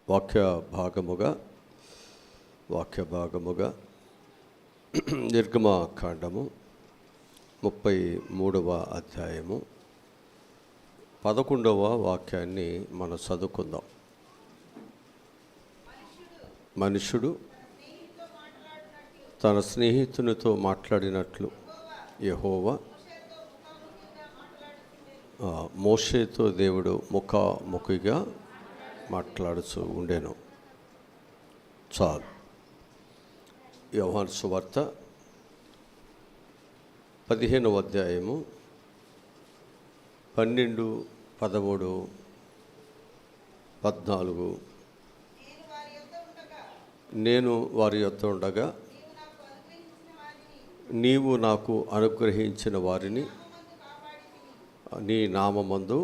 వాక్య భాగముగా నిర్గమకాండము 33వ అధ్యాయము 11వ వాక్యాన్ని మనం చదువుకుందాం. మనుషుడు తన స్నేహితునితో మాట్లాడినట్లు యెహోవా మోషేతో దేవుడు ముఖాముఖిగా మాట్లాడుతూ ఉండెను. చాలు. యోహాను సువార్త 15వ అధ్యాయము 12, 13, 14. నేను వారి యొద్ద ఉండగా నీవు నాకు అనుగ్రహించిన వారిని నీ నామమందు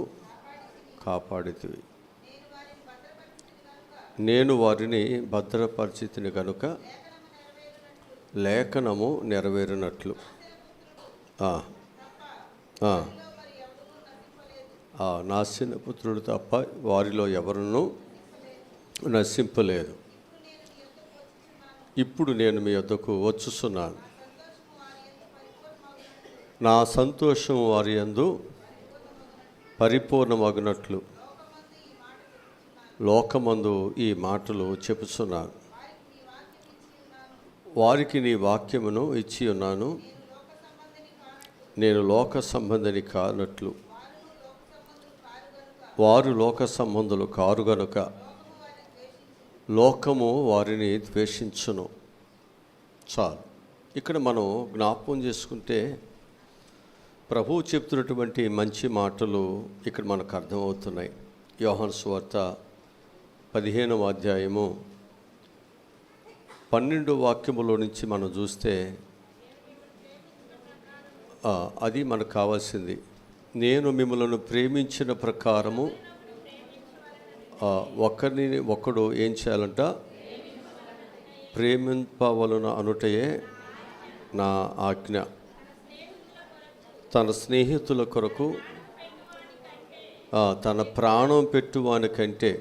కాపాడితివి. నేను వారిని భద్రపరిచితిని కనుక లేఖనము నెరవేరినట్లు నాశన పుత్రుడు తప్ప వారిలో ఎవరునూ నశింపలేదు. ఇప్పుడు నేను మీ వద్దకు వచ్చుచున్నాను. నా సంతోషం వారి యందు పరిపూర్ణమగునట్లు లోకమందు ఈ మాటలు చెప్పుచున్నాను. వారికి నీ వాక్యమును ఇచ్చి ఉన్నాను. నేను లోక సంబంధిని కానట్లు వారు లోక సంబంధులు కారు గనుక లోకము వారిని ద్వేషించును. చాలు. ఇక్కడ మనం జ్ఞాపకం చేసుకుంటే ప్రభువు చెప్తున్నటువంటి మంచి మాటలు ఇక్కడ మనకు అర్థమవుతున్నాయి. యోహాను సువార్త 15వ అధ్యాయము 12వ వాక్యములో నుంచి మనం చూస్తే అది మనకు కావాల్సింది. నేను మిమ్మల్ని ప్రేమించిన ప్రకారము ఒకడు ఏం చేయాలంట? ప్రేమింపవలన అనుటయే నా ఆజ్ఞ. తన స్నేహితుల కొరకు తన ప్రాణం పెట్టువానికంటే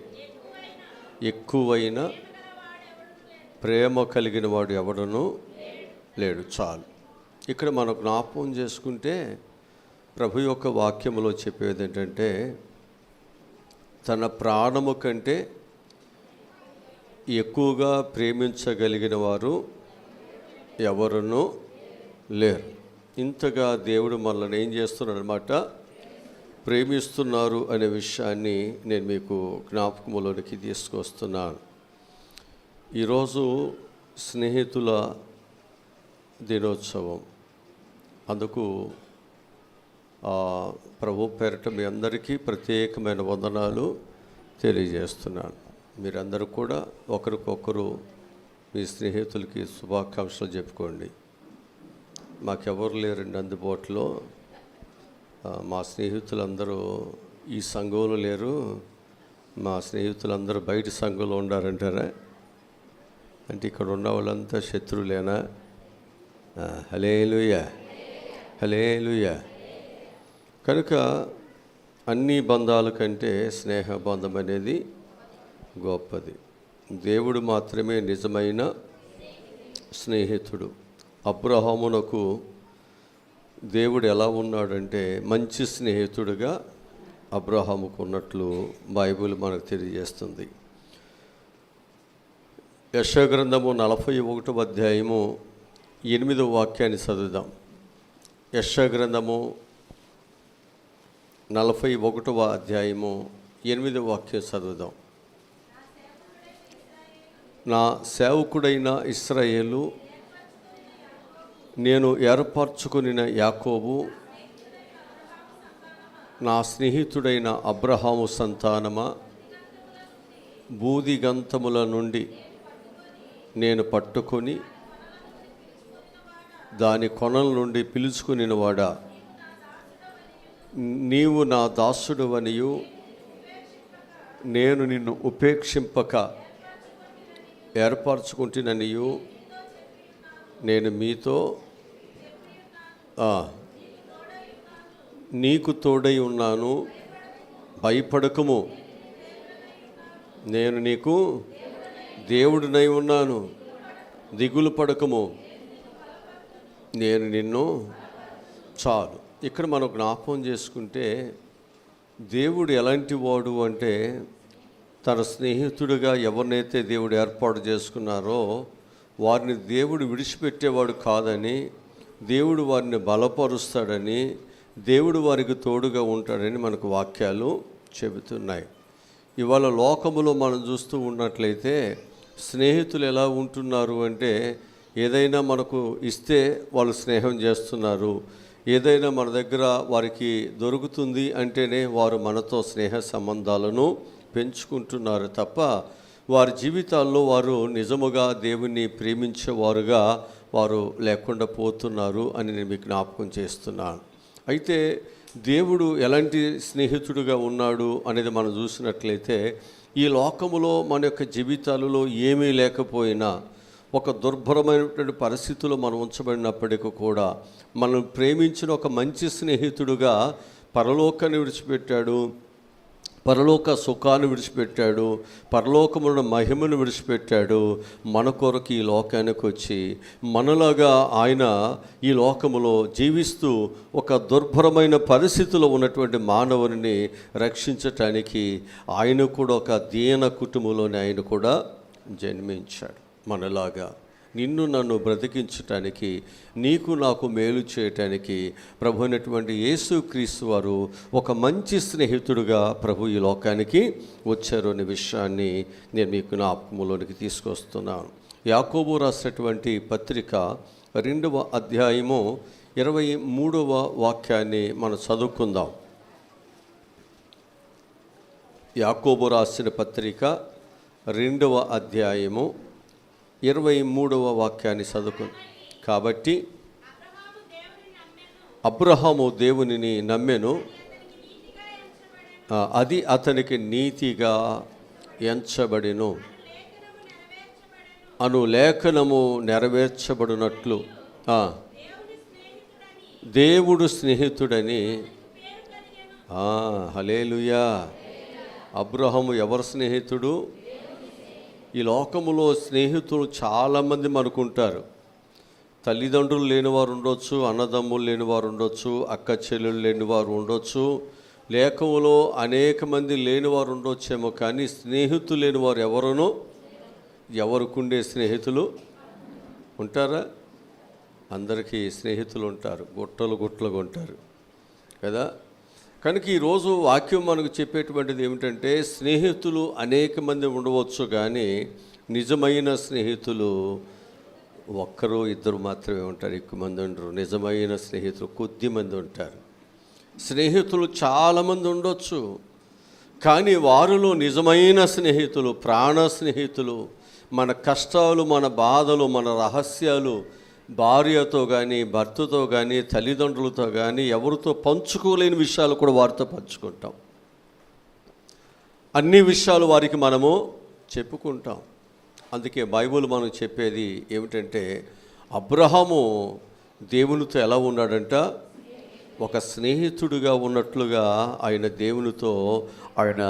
ఎక్కువైన ప్రేమ కలిగిన వాడు ఎవడనూ లేడు. చాలు. ఇక్కడ మనం జ్ఞాపకం చేసుకుంటే ప్రభు యొక్క వాక్యములో చెప్పేది ఏంటంటే తన ప్రాణము కంటే ఎక్కువగా ప్రేమించగలిగిన వారు ఎవరునూ లేరు. ఇంతగా దేవుడు మనల్ని ఏం చేస్తున్నాడు అన్నమాట? ప్రేమిస్తున్నారు అనే విషయాన్ని నేను మీకు జ్ఞాపకంలోనికి తీసుకొస్తున్నాను. ఈరోజు స్నేహితుల దినోత్సవం. అందుకు ప్రభు పేరిట మీ అందరికీ ప్రత్యేకమైన వందనాలు తెలియజేస్తున్నాను. మీరందరూ కూడా ఒకరికొకరు మీ స్నేహితులకి శుభాకాంక్షలు చెప్పుకోండి. మాకెవరు లేరండి అందుబాటులో. మా స్నేహితులందరూ ఈ సంఘంలో లేరు. మా స్నేహితులందరూ బయట సంఘంలో ఉండారంటారా? అంటే ఇక్కడ ఉన్న వాళ్ళంతా శత్రువులేనా? హల్లెలూయా, హల్లెలూయా. కనుక అన్ని బంధాల కంటే స్నేహ బంధం అనేది గొప్పది. దేవుడు మాత్రమే నిజమైన స్నేహితుడు. అబ్రహామునకు దేవుడు ఎలా ఉన్నాడంటే మంచి స్నేహితుడిగా అబ్రహాముకు ఉన్నట్లు బైబిల్ మనకు తెలియజేస్తుంది. యెషయా గ్రంథము 41వ అధ్యాయము 8వ వాక్యాన్ని చదువుదాం. యెషయా గ్రంథము 41వ అధ్యాయము 8వ వాక్యం చదువుదాం. నా సేవకుడైన ఇశ్రాయేలు, నేను ఏర్పరచుకున్న యాకోబు, నా స్నేహితుడైన అబ్రహాము సంతానమా, బూదిగంతముల నుండి నేను పట్టుకొని దాని కొనల నుండి పిలుచుకునివాడా, నీవు నా దాసుడువనియు నేను నిన్ను ఉపేక్షింపక ఏర్పరచుకుంటుననియు నేను మీతో నీకు తోడై ఉన్నాను, భయపడకము, నేను నీకు దేవుడినై ఉన్నాను, దిగులు పడకము, నేను నిన్ను. చాలు. ఇక్కడ మనం జ్ఞాపకం చేసుకుంటే దేవుడు ఎలాంటి వాడు అంటే, తన స్నేహితుడిగా ఎవరినైతే దేవుడు ఏర్పాటు చేసుకున్నారో వారిని దేవుడు విడిచిపెట్టేవాడు కాదని, దేవుడు వారిని బలపరుస్తాడని, దేవుడు వారికి తోడుగా ఉంటాడని మనకు వాక్యాలు చెబుతున్నాయి. ఇవాళ లోకములో మనం చూస్తూ ఉన్నట్లయితే స్నేహితులు ఎలా ఉంటున్నారు అంటే, ఏదైనా మనకు ఇస్తే వాళ్ళు స్నేహం చేస్తున్నారు, ఏదైనా మన దగ్గర వారికి దొరుకుతుంది అంటేనే వారు మనతో స్నేహ సంబంధాలను పెంచుకుంటున్నారు తప్ప వారి జీవితాల్లో వారు నిజముగా దేవుణ్ణి ప్రేమించేవారుగా వారు లేకుండా పోతున్నారు అని నేను మీకు జ్ఞాపకం చేస్తున్నాను. అయితే దేవుడు ఎలాంటి స్నేహితుడుగా ఉన్నాడు అనేది మనం చూసినట్లయితే, ఈ లోకములో మన యొక్క జీవితాలలో ఏమీ లేకపోయినా, ఒక దుర్భరమైనటువంటి పరిస్థితుల్లో మనం ఉంచబడినప్పటికీ కూడా మనం ప్రేమించిన ఒక మంచి స్నేహితుడుగా పరలోకాన్ని విడిచిపెట్టాడు, పరలోక సుఖాన్ని విడిచిపెట్టాడు, పరలోకమున్న మహిమను విడిచిపెట్టాడు, మన కొరకు ఈ లోకానికి వచ్చి మనలాగా ఆయన ఈ లోకములో జీవిస్తూ ఒక దుర్భరమైన పరిస్థితిలో ఉన్నటువంటి మానవుని రక్షించటానికి ఆయన కూడా ఒక దీన కుటుంబంలోనే ఆయన కూడా జన్మించాడు. మనలాగా నిన్ను నన్ను బ్రతికించటానికి, నీకు నాకు మేలు చేయటానికి ప్రభు అయినటువంటి యేసుక్రీస్తు వారు ఒక మంచి స్నేహితుడుగా ప్రభు ఈ లోకానికి వచ్చారు అనే విషయాన్ని నేను మీకు జ్ఞాపకంలోనికి తీసుకొస్తున్నాను. యాకోబు రాసినటువంటి పత్రిక 2వ అధ్యాయము 23వ వాక్యాన్ని మనం చదువుకుందాం. యాకోబు రాసిన పత్రిక 2వ అధ్యాయము 23వ వాక్యాన్ని చదువుకుంది. కాబట్టి అబ్రహాము దేవునిని నమ్మెను, అది అతనికి నీతిగా ఎంచబడెను అను లేఖనము నెరవేర్చబడినట్లు దేవుడు స్నేహితుడని. హల్లెలూయా. అబ్రహాము ఎవరు స్నేహితుడు? ఈ లోకములో స్నేహితులు చాలామంది మనకుంటారు. తల్లిదండ్రులు లేనివారు ఉండొచ్చు, అన్నదమ్ములు లేనివారు ఉండొచ్చు, అక్క చెల్లెళ్ళు లేనివారు ఉండొచ్చు, లేఖములో అనేక మంది లేనివారు ఉండొచ్చేమో, కానీ స్నేహితులు లేనివారు ఎవరునో, ఎవరికుండే స్నేహితులు ఉంటారా? అందరికీ స్నేహితులు ఉంటారు, గుట్టలుగా ఉంటారు కదా. కనుక ఈరోజు వాక్యం మనకు చెప్పేటువంటిది ఏమిటంటే, స్నేహితులు అనేక మంది ఉండవచ్చు, కానీ నిజమైన స్నేహితులు ఒక్కరు ఇద్దరు మాత్రమే ఉంటారు, ఎక్కువ మంది ఉండరు. నిజమైన స్నేహితులు కొద్ది మంది ఉంటారు. స్నేహితులు చాలామంది ఉండొచ్చు, కానీ వారిలో నిజమైన స్నేహితులు, ప్రాణ స్నేహితులు, మన కష్టాలు, మన బాధలు, మన రహస్యాలు భార్యతో కానీ, భర్తతో కానీ, తల్లిదండ్రులతో కానీ ఎవరితో పంచుకోలేని విషయాలు కూడా వారితో పంచుకుంటాం. అన్ని విషయాలు వారికి మనము చెప్పుకుంటాం. అందుకే బైబిల్ మనకు చెప్పేది ఏమిటంటే, అబ్రహాము దేవునితో ఎలా ఉన్నాడంట? ఒక స్నేహితుడిగా ఉన్నట్లుగా ఆయన దేవునితో ఆయన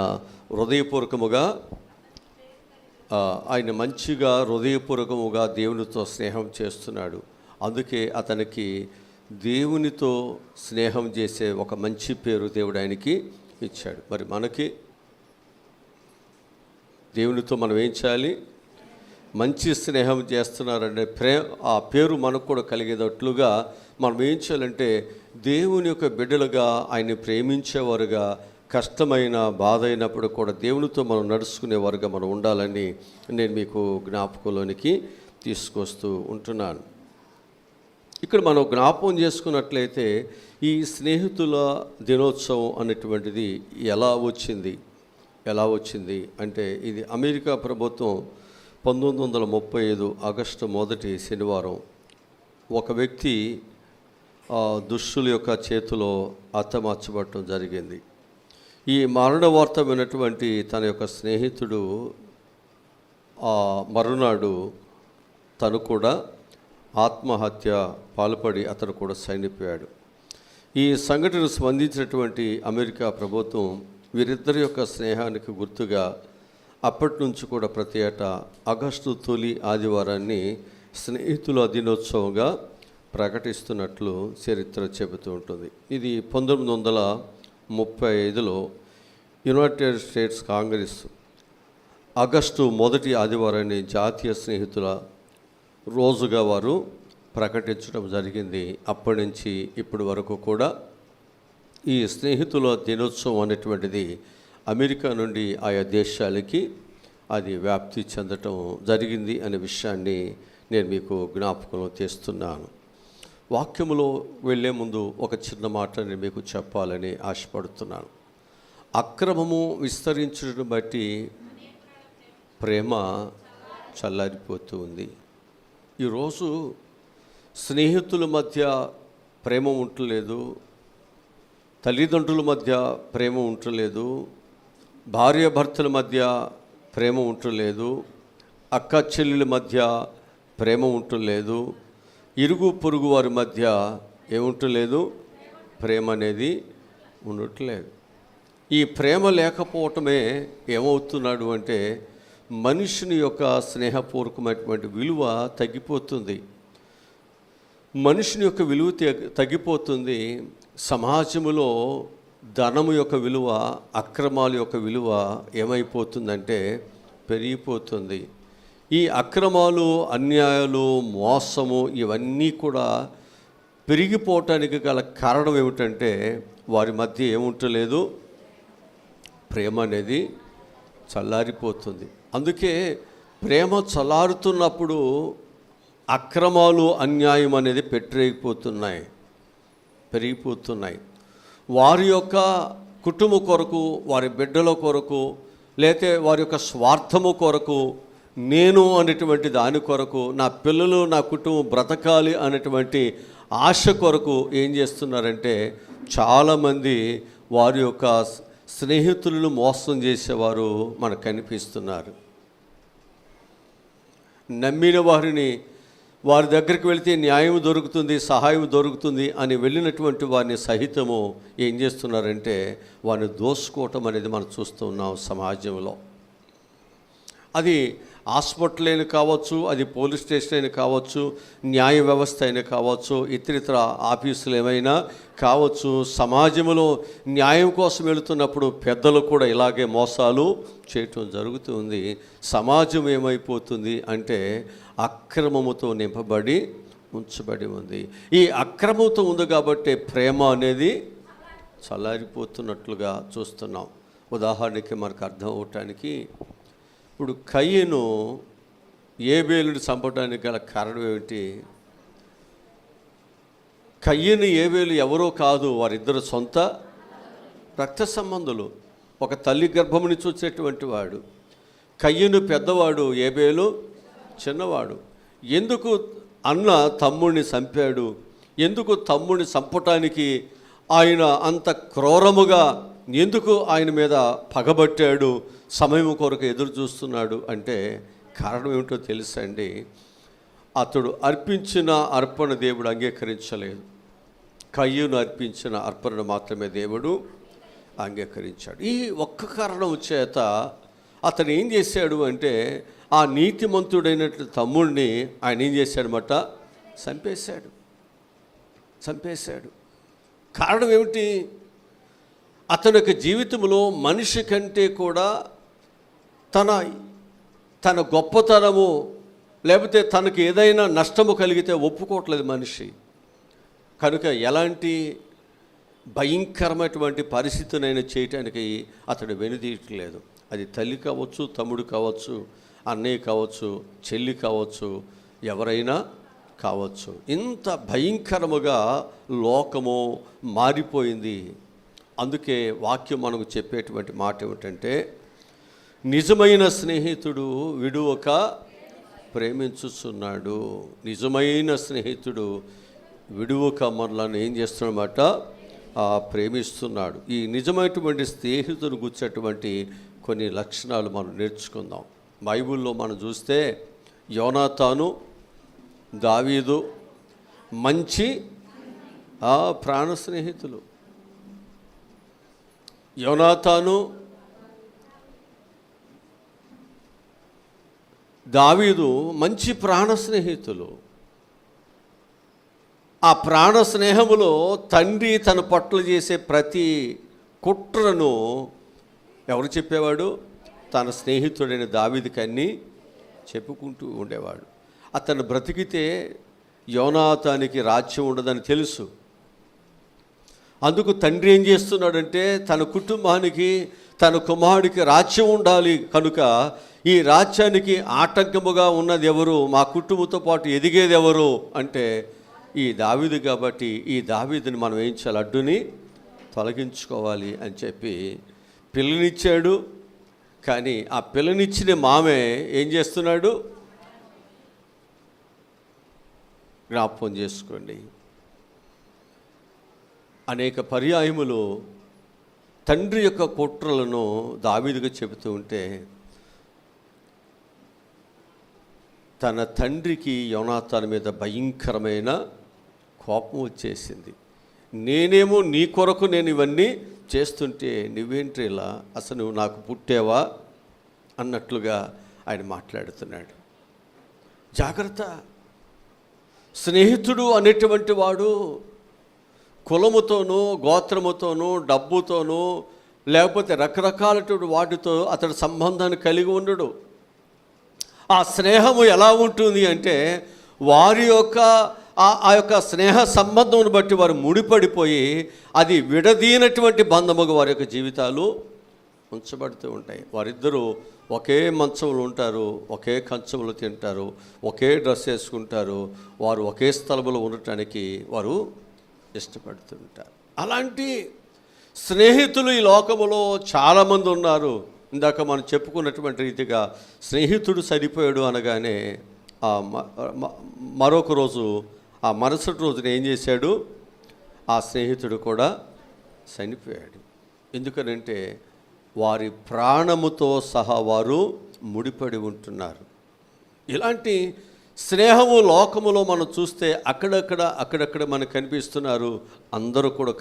హృదయపూర్వకముగా ఆయన మంచిగా హృదయపూర్వకముగా దేవునితో స్నేహం చేస్తున్నాడు. అందుకే అతనికి దేవునితో స్నేహం చేసే ఒక మంచి పేరు దేవుడు ఆయనకి ఇచ్చాడు. మరి మనకి దేవునితో మనం ఏం చేయాలి? మంచి స్నేహం చేస్తున్నారంటే ఆ పేరు మనకు కూడా కలిగేటట్లుగా మనం ఏం చేయాలంటే, దేవుని యొక్క బిడ్డలుగా ఆయన్ని ప్రేమించేవారుగా, కష్టమైన బాధ అయినప్పుడు కూడా దేవునితో మనం నడుచుకునేవారుగా మనం ఉండాలని నేను మీకు జ్ఞాపకంలోనికి తీసుకొస్తూ ఉంటున్నాను. ఇక్కడ మనం జ్ఞాపకం చేసుకున్నట్లయితే, ఈ స్నేహితుల దినోత్సవం అనేటువంటిది ఎలా వచ్చింది అంటే, ఇది అమెరికా ప్రభుత్వం 1935 ఆగస్టు 1 శనివారం ఒక వ్యక్తి దుష్టుల యొక్క చేతిలో హతమార్చబడటం జరిగింది. ఈ మరణ వార్త విన్నటువంటి తన యొక్క స్నేహితుడు మరునాడు తను కూడా ఆత్మహత్య పాల్పడి అతను కూడా చనిపోయాడు. ఈ సంఘటనకు స్పందించినటువంటి అమెరికా ప్రభుత్వం వీరిద్దరి యొక్క స్నేహానికి గుర్తుగా అప్పటి నుంచి కూడా ప్రతి ఏటా ఆగస్టు తొలి ఆదివారాన్ని స్నేహితుల దినోత్సవంగా ప్రకటిస్తున్నట్లు చరిత్ర చెబుతూ ఉంటుంది. ఇది 1935లో యునైటెడ్ స్టేట్స్ కాంగ్రెస్ ఆగస్టు మొదటి ఆదివారాన్ని జాతీయ స్నేహితుల రోజుగా వారు ప్రకటించడం జరిగింది. అప్పటి నుంచి ఇప్పటి వరకు కూడా ఈ స్నేహితుల దినోత్సవం అనేటువంటిది అమెరికా నుండి ఆయా దేశాలకి అది వ్యాప్తి చెందటం జరిగింది అనే విషయాన్ని నేను మీకు జ్ఞాపకం చేస్తున్నాను. వాక్యములో వెళ్ళే ముందు ఒక చిన్న మాట నేను మీకు చెప్పాలని ఆశపడుతున్నాను. అక్రమము విస్తరించడం బట్టి ప్రేమ చల్లారిపోతూ ఉంది. ఈరోజు స్నేహితుల మధ్య ప్రేమ ఉండలేదు, తల్లిదండ్రుల మధ్య ప్రేమ ఉండలేదు, భార్యాభర్తల మధ్య ప్రేమ ఉండలేదు, అక్క చెల్లెల మధ్య ప్రేమ ఉండలేదు, ఇరుగు పొరుగు వారి మధ్య ఏముంటలేదు, ప్రేమ అనేది ఉండట్లేదు. ఈ ప్రేమ లేకపోవటమే ఏమవుతున్నాడు అంటే మనుషుని యొక్క స్నేహపూర్వకమైనటువంటి విలువ తగ్గిపోతుంది. మనుషుని యొక్క విలువ తగ్గిపోతుంది. సమాజంలో ధనము యొక్క విలువ, అక్రమాల యొక్క విలువ ఏమైపోతుందంటే పెరిగిపోతుంది. ఈ అక్రమాలు, అన్యాయాలు, మోసము ఇవన్నీ కూడా పెరిగిపోవటానికి గల కారణం ఏమిటంటే వారి మధ్య ఏముంటలేదు, ప్రేమ అనేది చల్లారిపోతుంది. అందుకే ప్రేమ చల్లారుతున్నప్పుడు అక్రమాలు, అన్యాయం అనేది పెరిగిపోతున్నాయి. వారి యొక్క కుటుంబ కొరకు, వారి బిడ్డల కొరకు, లేతే వారి యొక్క స్వార్థము కొరకు, నేను అనేటువంటి దాని కొరకు, నా పిల్లలు, నా కుటుంబం బ్రతకాలి అనేటువంటి ఆశ కొరకు ఏం చేస్తున్నారంటే చాలామంది వారి యొక్క స్నేహితులను మోసం చేసేవారు మనకు కనిపిస్తున్నారు. నమ్మిన వారి దగ్గరికి వెళితే న్యాయం దొరుకుతుంది, సహాయం దొరుకుతుంది అని వెళ్ళినటువంటి వారిని సహితము ఏం చేస్తున్నారంటే వారిని దోసుకోవటం అనేది మనం చూస్తున్నాం సమాజంలో. అది హాస్పిటల్ అయినా కావచ్చు, అది పోలీస్ స్టేషన్ అయినా కావచ్చు, న్యాయ వ్యవస్థ అయినా కావచ్చు, ఇతరితర ఆఫీసులు ఏమైనా కావచ్చు. సమాజంలో న్యాయం కోసం వెళుతున్నప్పుడు పెద్దలు కూడా ఇలాగే మోసాలు చేయటం జరుగుతుంది. సమాజం ఏమైపోతుంది అంటే అక్రమముతో ఉంచబడి ఉంది. ఈ అక్రమంతో ఉంది కాబట్టి ప్రేమ అనేది చల్లారిపోతున్నట్లుగా చూస్తున్నాం. ఉదాహరణకి మనకు అర్థం అవటానికి, ఇప్పుడు కయ్యను ఏబేలుని చంపడానికి గల కారణం ఏమిటి? కయ్యను ఏబేలు ఎవరో కాదు, వారిద్దరు సొంత రక్త సంబంధులు. ఒక తల్లి గర్భం నుంచి వచ్చేటువంటి వాడు. కయ్యను పెద్దవాడు, ఏబేలు చిన్నవాడు. ఎందుకు అన్న తమ్ముడిని చంపాడు? ఎందుకు తమ్ముడిని చంపటానికి ఆయన అంత క్రూరముగా ఎందుకు ఆయన మీద పగబట్టాడు, సమయం కొరకు ఎదురు చూస్తున్నాడు అంటే కారణం ఏమిటో తెలుసండి. అతడు అర్పించిన అర్పణ దేవుడు అంగీకరించలేదు. కయ్యూను అర్పించిన అర్పణను మాత్రమే దేవుడు అంగీకరించాడు. ఈ ఒక్క కారణం చేత అతను ఏం చేశాడు అంటే ఆ నీతిమంతుడైనటువంటి తమ్ముడిని ఆయన ఏం చేశాడనమాట, చంపేశాడు. కారణం ఏమిటి? అతని యొక్క జీవితంలో మనిషి కంటే కూడా తన గొప్పతనము లేకపోతే తనకు ఏదైనా నష్టము కలిగితే ఒప్పుకోవట్లేదు మనిషి. కనుక ఎలాంటి భయంకరమైనటువంటి పరిస్థితినైనా చేయటానికి అతడు వెనుదీయట్లేదు. అది తల్లి కావచ్చు, తమ్ముడు కావచ్చు, అన్నయ్య కావచ్చు, చెల్లి కావచ్చు, ఎవరైనా కావచ్చు. ఇంత భయంకరముగా లోకము మారిపోయింది. అందుకే వాక్యం మనకు చెప్పేటువంటి మాట ఏమిటంటే నిజమైన స్నేహితుడు విడువక ప్రేమించుచున్నాడు. నిజమైన స్నేహితుడు విడువక మనలను ఏం చేస్తున్నమాట, ప్రేమిస్తున్నాడు. ఈ నిజమైనటువంటి స్నేహితుని గుర్చేటువంటి కొన్ని లక్షణాలు మనం నేర్చుకుందాం. బైబిల్లో మనం చూస్తే యోనాతాను, దావీదు మంచి ప్రాణ స్నేహితులు. యోనాతాను దావీదు మంచి ప్రాణ స్నేహితులు. ఆ ప్రాణ స్నేహములో తండ్రి తన పట్ల చేసే ప్రతి కుట్రను ఎవరు చెప్పేవాడు? తన స్నేహితుడైన దావీదుకి అన్నీ చెప్పుకుంటూ ఉండేవాడు. అతను బ్రతికితే యోనాతానికి రాజ్యం ఉండదని తెలుసు. అందుకు తండ్రి ఏం చేస్తున్నాడంటే తన కుటుంబానికి, తన కుమారుడికి రాజ్యం ఉండాలి కనుక ఈ రాజ్యానికి ఆటంకముగా ఉన్నది ఎవరు, మా కుటుంబంతో పాటు ఎదిగేది ఎవరు అంటే ఈ దావీదు. కాబట్టి ఈ దావీదుని మనం ఏం చేయాలి? అడ్డుని తొలగించుకోవాలి అని చెప్పి పిల్లనిచ్చాడు. కానీ ఆ పిల్లనిచ్చిన మామే ఏం చేస్తున్నాడు? జ్ఞాపకం చేసుకోండి. అనేక పర్యాయములు తండ్రి యొక్క కుట్రలను దావీదుగా చెబుతూ ఉంటే తన తండ్రికి యోనాతాను మీద భయంకరమైన కోపం వచ్చేసింది. నేనేమో నీ కొరకు నేను ఇవన్నీ చేస్తుంటే నువ్వేంటి ఇలా, అసలు నువ్వు నాకు పుట్టేవా అన్నట్లుగా ఆయన మాట్లాడుతున్నాడు. జాగ్రత్త. స్నేహితుడు అనేటువంటి వాడు కులముతోనూ, గోత్రముతోనూ, డబ్బుతోనూ, లేకపోతే రకరకాలటువంటి వాటితో అతడు సంబంధాన్ని కలిగి ఉండడు. ఆ స్నేహము ఎలా ఉంటుంది అంటే వారి యొక్క ఆ యొక్క స్నేహ సంబంధమును బట్టి వారు ముడిపడిపోయి అది విడదీనటువంటి బంధముగా వారి యొక్క జీవితాలు ఉంచబడుతూ ఉంటాయి. వారిద్దరూ ఒకే మంచంలో ఉంటారు, ఒకే కంచంలో తింటారు, ఒకే డ్రెస్ వేసుకుంటారు, వారు ఒకే స్థలంలో ఉండటానికి వారు ఇష్టపడుతుంటారు. అలాంటి స్నేహితులు ఈ లోకములో చాలామంది ఉన్నారు. ఇందాక మనం చెప్పుకున్నటువంటి రీతిగా స్నేహితుడు సరిపోయాడు అనగానే మరొక రోజు, ఆ మరుసటి రోజున ఏం చేశాడు? ఆ స్నేహితుడు కూడా చనిపోయాడు. ఎందుకనంటే వారి ప్రాణముతో సహా వారు ముడిపడి ఉంటున్నారు. ఇలాంటి స్నేహము లోకములో మనం చూస్తే అక్కడక్కడ మనకు కనిపిస్తున్నారు. అందరూ కూడా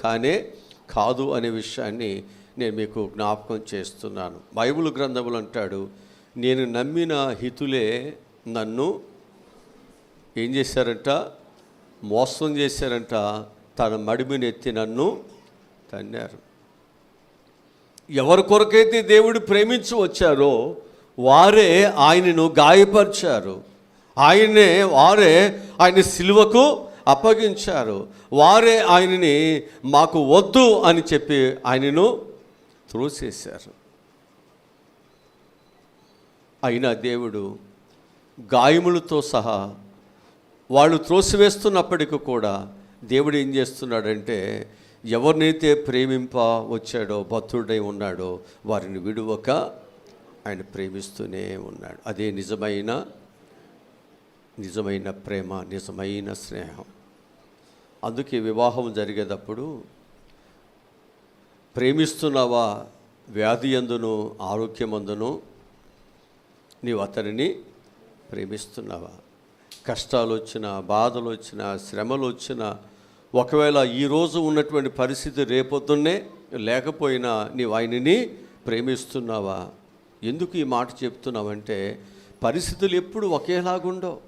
కాదు అనే విషయాన్ని నేను మీకు జ్ఞాపకం చేస్తున్నాను. బైబిల్ గ్రంథములు అంటాడు, నేను నమ్మిన హితులే నన్ను ఏం చేశారంట? మోసం చేశారంట. తన మడిమిని ఎత్తి నన్ను తన్నారు. ఎవరి కొరకైతే దేవుడు ప్రేమించి వచ్చారో వారే ఆయనను గాయపరిచారు. వారే ఆయన సిలువకు అప్పగించారు. వారే ఆయనని మాకు వద్దు అని చెప్పి ఆయనను త్రోసేశారు. అయినా దేవుడు గాయములతో సహా వాళ్ళు త్రోసివేస్తున్నప్పటికీ కూడా దేవుడు ఏం చేస్తున్నాడంటే ఎవరినైతే ప్రేమింప వచ్చాడో, భక్తుడై ఉన్నాడో వారిని విడువక ఆయన ప్రేమిస్తూనే ఉన్నాడు. అదే నిజమైన ప్రేమ, నిజమైన స్నేహం. అందుకే వివాహం జరిగేటప్పుడు ప్రేమిస్తున్నావా? వ్యాధి యందును ఆరోగ్యమందును నీవు అతనిని ప్రేమిస్తున్నావా? కష్టాలు వచ్చినా, బాధలు వచ్చినా, శ్రమలు వచ్చినా, ఒకవేళ ఈరోజు ఉన్నటువంటి పరిస్థితి రేపొద్దున్నే లేకపోయినా నీవు ఆయనని ప్రేమిస్తున్నావా? ఎందుకు ఈ మాట చెప్తున్నావంటే పరిస్థితులు ఎప్పుడు ఒకేలాగుండవు.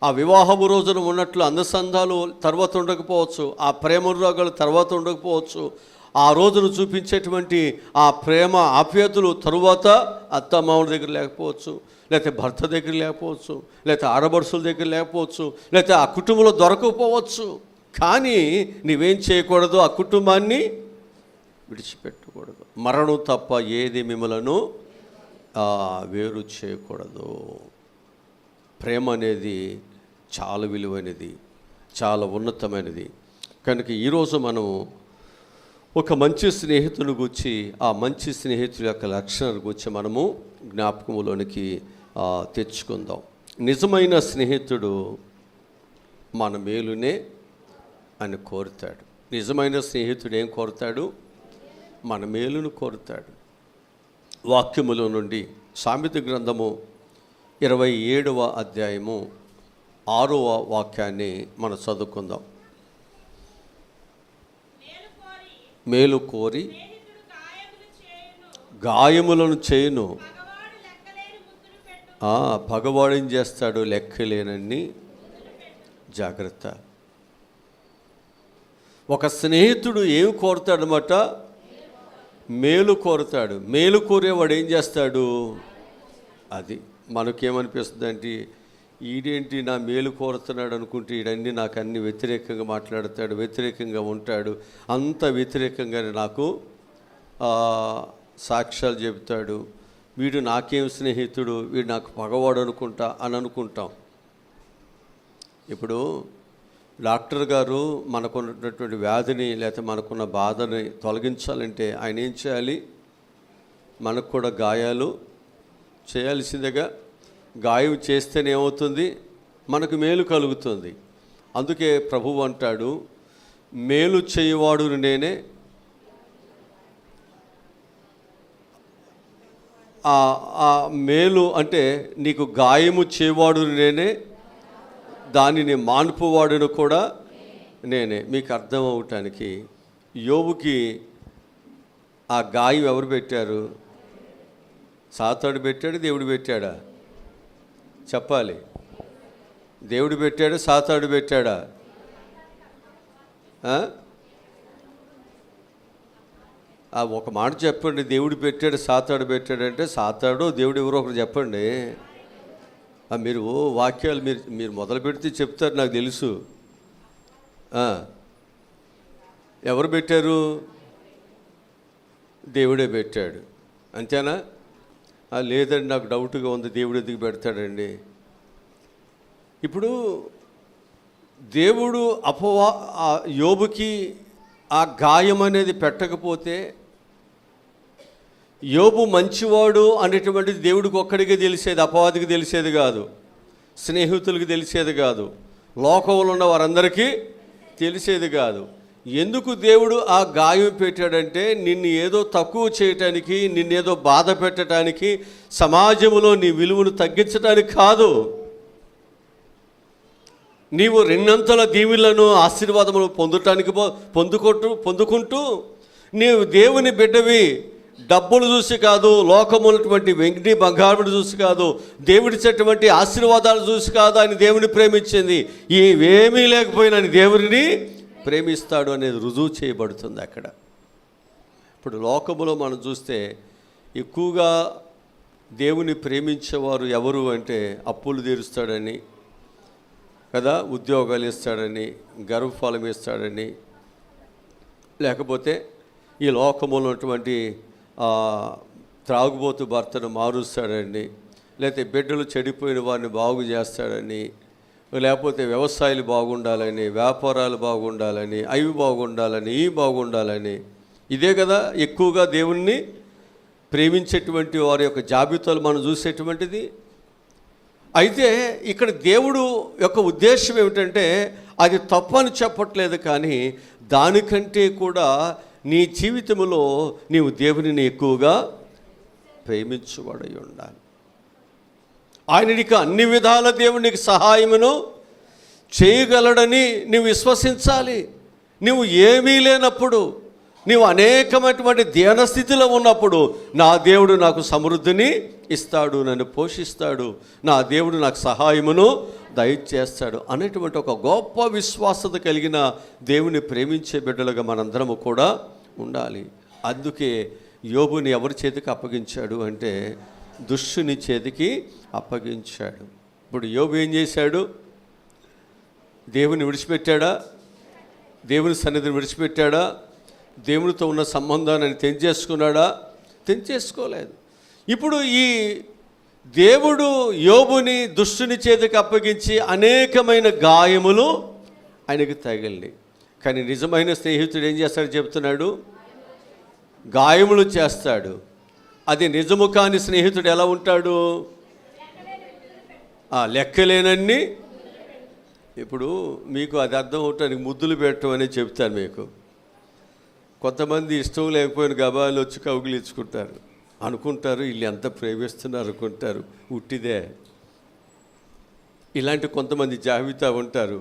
ఆ వివాహము రోజున ఉన్నట్లు అందసందాలు తర్వాత ఉండకపోవచ్చు, ఆ ప్రేమ రోగాలు తర్వాత ఉండకపోవచ్చు, ఆ రోజును చూపించేటువంటి ఆ ప్రేమ ఆప్యాయతలు తరువాత అత్తమామల దగ్గర లేకపోవచ్చు, లేకపోతే భర్త దగ్గర లేకపోవచ్చు, లేకపోతే ఆడబడుసుల దగ్గర లేకపోవచ్చు, లేకపోతే ఆ కుటుంబంలో దొరకకపోవచ్చు. కానీ నీవేం చేయకూడదు? ఆ కుటుంబాన్ని విడిచిపెట్టకూడదు. మరణం తప్ప ఏది మిమ్మలను వేరు చేయకూడదు. ప్రేమ అనేది చాలా విలువైనది, చాలా ఉన్నతమైనది. కనుక ఈరోజు మనం ఒక మంచి స్నేహితుని గురించి, ఆ మంచి స్నేహితుల యొక్క లక్షణాల గురించి మనము జ్ఞాపకంలోనికి తెచ్చుకుందాం. నిజమైన స్నేహితుడు మన మేలునే అని కోరుతాడు. నిజమైన స్నేహితుడు ఏం కోరుతాడు? మన మేలును కోరుతాడు. వాక్యములో నుండి సామెత గ్రంథము 27వ అధ్యాయము 6వ వాక్యాన్ని మనం చదువుకుందాం. మేలు కోరి గాయములను చేయును, పగవాడు ఏం చేస్తాడు? లెక్కలేనన్ని జాగ్రత్త. ఒక స్నేహితుడు ఏం కోరుతాడనమాట? మేలు కోరుతాడు. మేలు కోరేవాడు ఏం చేస్తాడు? అది మనకేమనిపిస్తుంది అంటే, ఈడేంటి నా మేలు కోరుతున్నాడు అనుకుంటే ఈడన్నీ నాకు అన్ని వ్యతిరేకంగా మాట్లాడతాడు, వ్యతిరేకంగా ఉంటాడు, అంత వ్యతిరేకంగానే నాకు సాక్ష్యాలు చెబుతాడు, వీడు నాకేం స్నేహితుడు, వీడు నాకు పగవాడు అనుకుంటా అని అనుకుంటాం. ఇప్పుడు డాక్టర్ గారు మనకున్నటువంటి వ్యాధిని లేకపోతే మనకున్న బాధని తొలగించాలంటే ఆయన ఏం చేయాలి? మనకు కూడా గాయాలు చేయాల్సిందిగా. గాయం చేస్తేనే ఏమవుతుంది? మనకు మేలు కలుగుతుంది. అందుకే ప్రభువు అంటాడు, మేలు చేయవాడు నేనే, ఆ మేలు అంటే నీకు గాయము చేయవాడు నేనే, దానిని మాన్పువాడును కూడా నేనే. మీకు అర్థం అవటానికి, యోబుకి ఆ గాయం ఎవరు పెట్టారు? సాతాడు పెట్టాడు, దేవుడు పెట్టాడా? చెప్పాలి. దేవుడు పెట్టాడు, సాతాడు పెట్టాడా? ఒక మాట చెప్పండి. దేవుడు పెట్టాడు, సాతాడు పెట్టాడంటే సాతాడు దేవుడు ఎవరో ఒకరు చెప్పండి. మీరు వాక్యాలు మీరు మొదలు పెడితే చెప్తారు, నాకు తెలుసు. ఎవరు పెట్టారు? దేవుడే పెట్టాడు. అంతేనా? లేదండి నాకు డౌట్గా ఉంది, దేవుడు ఎందుకు పెడతాడండి? ఇప్పుడు దేవుడు యోబుకి ఆ గాయం అనేది పెట్టకపోతే, యోబు మంచివాడు అనేటువంటిది దేవుడికి ఒక్కడికే తెలిసేది, అపవాదికి తెలిసేది కాదు, స్నేహితులకి తెలిసేది కాదు, లోకంలో ఉన్న వారందరికీ తెలిసేది కాదు. ఎందుకు దేవుడు ఆ గాయం పెట్టాడంటే, నిన్ను ఏదో తక్కువ చేయటానికి, నిన్నేదో బాధ పెట్టడానికి, సమాజంలో నీ విలువను తగ్గించడానికి కాదు. నీవు రెండంతల దీవెనలను ఆశీర్వాదములు పొందుకుంటూ నీవు దేవుని బిడ్డవి, డబ్బులు చూసి కాదు, లోకమున్నటువంటి వెండి బంగారుడు చూసి కాదు, దేవుడిచ్చేటువంటి ఆశీర్వాదాలు చూసి కాదు ఆయన దేవుని ప్రేమించింది. ఇవేమీ లేకపోయినా ఆయన దేవుడిని ప్రేమిస్తాడు అనేది రుజువు చేయబడుతుంది అక్కడ. ఇప్పుడు లోకములో మనం చూస్తే ఎక్కువగా దేవుని ప్రేమించేవారు ఎవరు అంటే, అప్పులు తీరుస్తాడని కదా, ఉద్యోగాలు ఇస్తాడని, గర్భఫలం ఇస్తాడని, లేకపోతే ఈ లోకములో ఉన్నటువంటి త్రాగుబోతు భర్తను మారుస్తాడని, లేకపోతే బిడ్డలు చెడిపోయిన వారిని బాగు చేస్తాడని, లేకపోతే వ్యవసాయాలు బాగుండాలని, వ్యాపారాలు బాగుండాలని, అవి బాగుండాలని, ఇవి బాగుండాలని, ఇదే కదా ఎక్కువగా దేవుణ్ణి ప్రేమించేటువంటి వారి యొక్క జాబితాలు మనం చూసేటువంటిది. అయితే ఇక్కడ దేవుడు యొక్క ఉద్దేశం ఏమిటంటే, అది తప్పని చెప్పట్లేదు, కానీ దానికంటే కూడా నీ జీవితంలో నీవు దేవునిని ఎక్కువగా ప్రేమించువాడై ఉండాలి. ఆయన నీకు అన్ని విధాల దేవునికి సహాయమును చేయగలడని నీవు విశ్వసించాలి. నువ్వు ఏమీ లేనప్పుడు, నీవు అనేకమైనటువంటి ధ్యానస్థితిలో ఉన్నప్పుడు, నా దేవుడు నాకు సమృద్ధిని ఇస్తాడు, నన్ను పోషిస్తాడు, నా దేవుడు నాకు సహాయమును దయచేస్తాడు అనేటువంటి ఒక గొప్ప విశ్వాసత కలిగిన దేవుని ప్రేమించే బిడ్డలుగా మనందరము కూడా ఉండాలి. అందుకే యోబుని ఎవరి చేతికి అప్పగించాడు అంటే, దుష్టుని చేతికి అప్పగించాడు. ఇప్పుడు యోబు ఏం చేశాడు? దేవుని విడిచిపెట్టాడా? దేవుని సన్నిధిని విడిచిపెట్టాడా? దేవునితో ఉన్న సంబంధాన్ని తెంచేసుకున్నాడా? తెంచేసుకోలేదు. ఇప్పుడు ఈ దేవుడు యోబుని దుష్టుని చేతికి అప్పగించి అనేకమైన గాయములు ఆయనకు తగిలి, కానీ నిజమైన స్నేహితుడు ఏం చేస్తాడు చెప్తున్నాడు? గాయములు చేస్తాడు. అది నిజము కాని స్నేహితుడు ఎలా ఉంటాడు? లెక్కలేనన్ని. ఇప్పుడు మీకు అది అర్థం అవటానికి ముద్దులు పెట్టడం అనేది చెప్తాను మీకు. కొంతమంది ఇష్టం లేకపోయిన గబాలు వచ్చి కౌగులు ఇచ్చుకుంటారు, అనుకుంటారు వీళ్ళు ఎంత ప్రేమిస్తున్నారు అనుకుంటారు, ఉట్టిదే. ఇలాంటి కొంతమంది జాబితా ఉంటారు,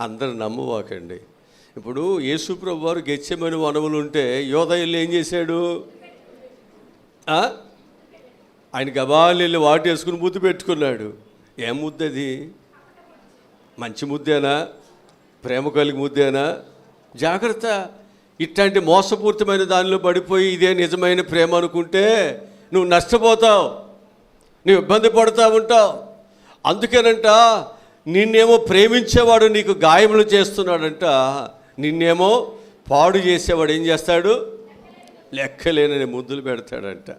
అందరు నమ్మవాకండి. ఇప్పుడు యేసు ప్రభు వారు గెత్సేమనే వనములు ఉంటే యోధ వెళ్ళి ఏం చేశాడు? ఆయన గబాలెళ్ళి వాటేసుకుని ముద్దు పెట్టుకున్నాడు. ఏం ముద్దది? మంచి ముద్దేనా? ప్రేమ కలిగి ముద్దేనా? జాగ్రత్త. ఇట్లాంటి మోసపూరితమైన దానిలో పడిపోయి ఇదే నిజమైన ప్రేమ అనుకుంటే నువ్వు నష్టపోతావు, నువ్వు ఇబ్బంది పడుతూ ఉంటావు. అందుకేనంట నిన్నేమో ప్రేమించేవాడు నీకు గాయములు చేస్తున్నాడంట, నిన్నేమో పాడు చేసేవాడు ఏం చేస్తాడు? లెక్కలేనని ముద్దులు పెడతాడంట.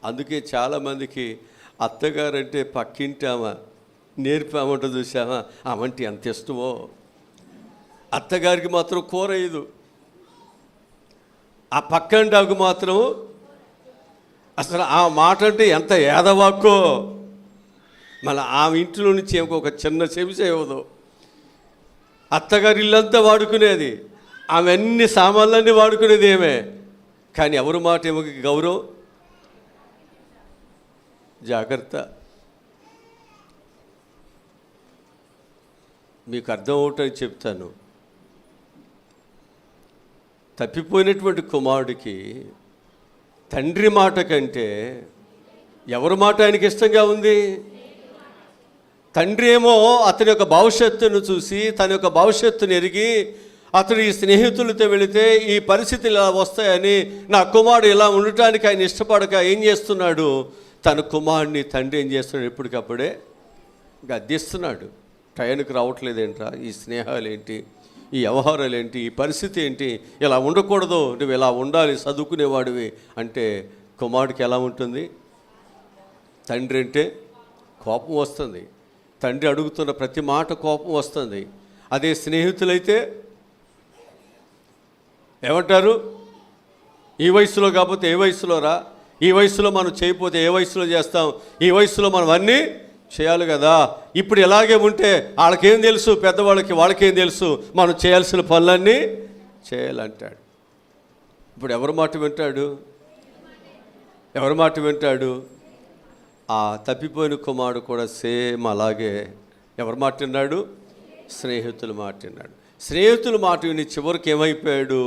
అందుకే చాలామందికి అత్తగారంటే పక్కింటామా నేర్పామంట, చూసామా అవంటే ఎంత ఇష్టమో. అత్తగారికి మాత్రం కూర వేయదు, ఆ పక్కంటాకు మాత్రం అసలు ఆ మాట అంటే ఎంత ఏదవాక్కో. మళ్ళీ ఆమె ఇంట్లో నుంచి ఒక చిన్న చెంచా ఇవ్వదు. అత్తగారి ఇల్లంతా వాడుకునేది, ఆమె అన్ని సామాన్లన్నీ వాడుకునేది ఏమే, కానీ ఎవరి మాట ఏమకి గౌరవం. జాగ్రత్త. మీకు అర్థం అవుతాయని చెప్తాను. తప్పిపోయినటువంటి కుమారుడికి తండ్రి మాట కంటే ఎవరి మాట ఆయనకి ఇష్టంగా ఉంది? తండ్రి ఏమో అతని యొక్క భవిష్యత్తును చూసి తన యొక్క భవిష్యత్తును ఎరిగి అతడు ఈ స్నేహితులతో వెళితే ఈ పరిస్థితులు ఇలా వస్తాయని నా కుమారుడు ఇలా ఉండటానికి ఆయన ఇష్టపడక ఏం చేస్తున్నాడు? తన కుమారుడిని తండ్రి ఏం చేస్తున్నాడు? ఎప్పటికప్పుడే గద్దిస్తున్నాడు. టైంకి రావట్లేదేంట్రా, ఈ స్నేహాలు ఏంటి, ఈ వ్యవహారాలు ఏంటి, ఈ పరిస్థితి ఏంటి, ఇలా ఉండకూడదు, నువ్వు ఇలా ఉండాలి చదువుకునేవాడివి అంటే కుమారుడికి ఎలా ఉంటుంది? తండ్రి అంటే కోపం వస్తుంది, తండ్రి అడుగుతున్న ప్రతి మాట కోపం వస్తుంది. అదే స్నేహితులైతే ఏమంటారు? ఈ వయసులో కాకపోతే ఏ వయసులో రా, ఈ వయసులో మనం చేయకపోతే ఏ వయసులో చేస్తాం, ఈ వయసులో మనం అన్నీ చేయాలి కదా, ఇప్పుడు ఇలాగే ఉంటే వాళ్ళకేం తెలుసు, పెద్దవాళ్ళకి వాళ్ళకేం తెలుసు, మనం చేయాల్సిన పనులన్నీ చేయాలంటాడు. ఇప్పుడు ఎవరి మాట వింటాడు? ఎవరి మాట వింటాడు? ఆ తప్పిపోయిన కుమారుడు కూడా సేమ్ అలాగే ఎవరి మాట విన్నాడు? స్నేహితుల మాట విన్నాడు. స్నేహితుల మాట విని చివరికి ఏమైపోయాడు?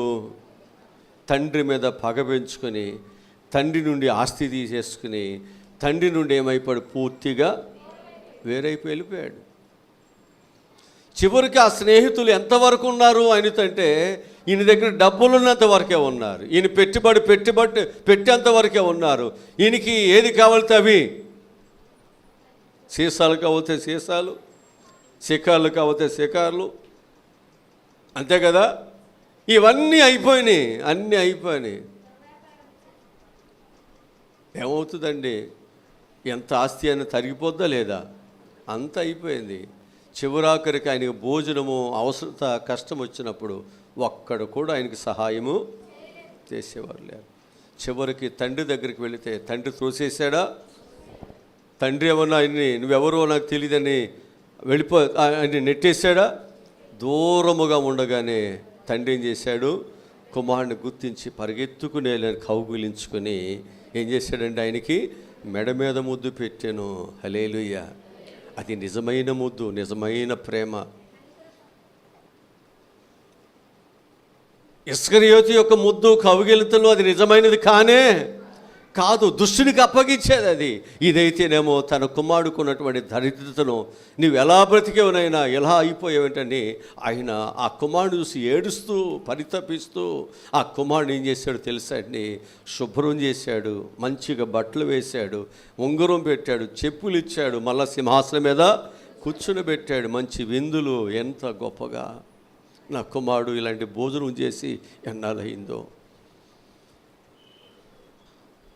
తండ్రి మీద పగ పెంచుకొని, తండ్రి నుండి ఆస్తి తీసేసుకుని, తండ్రి నుండి ఏమైపోయాడు? పూర్తిగా వేరైపోయి వెళ్ళిపోయాడు. చివరికి ఆ స్నేహితులు ఎంతవరకు ఉన్నారు ఆయనతంటే, ఈయన దగ్గర డబ్బులు ఉన్నంత వరకే ఉన్నారు, ఈయన పెట్టుబడి పెట్టేంత వరకే ఉన్నారు. ఈయనకి ఏది కావాలితే అవి, సీసాలు కావాలితే సీసాలు, శిఖార్లు కావాలితే శిఖార్లు, అంతే కదా. ఇవన్నీ అయిపోయినాయి, అన్నీ అయిపోయినాయి. ఏమవుతుందండి? ఎంత ఆస్తి అయినా తరిగిపోద్దా లేదా? అంత అయిపోయింది. చివరాఖరికి ఆయనకు భోజనము అవసరత కష్టం వచ్చినప్పుడు ఒక్కడు కూడా ఆయనకి సహాయము చేసేవారు లేరు. చివరికి తండ్రి దగ్గరికి వెళితే తండ్రి తోసేశాడా? తండ్రి ఏమన్నా ఆయన్ని నువ్వెవరో నాకు తెలియదని ఆయన్ని నెట్టేశాడా? దూరముగా ఉండగానే తండ్రి ఏం చేశాడు? కుమారుని గుర్తించి పరిగెత్తుకునే కౌగిలించుకొని ఏం చేశాడంటే ఆయనకి మెడ మీద ముద్దు పెట్టాను. హల్లెలూయా. అది నిజమైన ముద్దు, నిజమైన ప్రేమ. ఇస్కరియోతు యొక్క ముద్దు కౌగిలింతలో అది నిజమైనది కానే కాదు, దుష్టునికి అప్పగించేది అది. ఇదైతేనేమో తన కుమారుడుకున్నటువంటి దరిద్రతను నువ్వు ఎలా బ్రతికేవనైనా ఎలా అయిపోయావేంటని ఆయన ఆ కుమారుడు చూసి ఏడుస్తూ పరితపిస్తూ ఆ కుమారుడు ఏం చేశాడు తెలుసా అండి? శుభ్రం చేశాడు, మంచిగా బట్టలు వేశాడు, ఉంగరం పెట్టాడు, చెప్పులు ఇచ్చాడు, మళ్ళా సింహాసనం మీద కూర్చునిబెట్టాడు, మంచి విందులు. ఎంత గొప్పగా నా కుమారుడు ఇలాంటి భోజనం చేసి ఎన్నాళ్ళయిందో.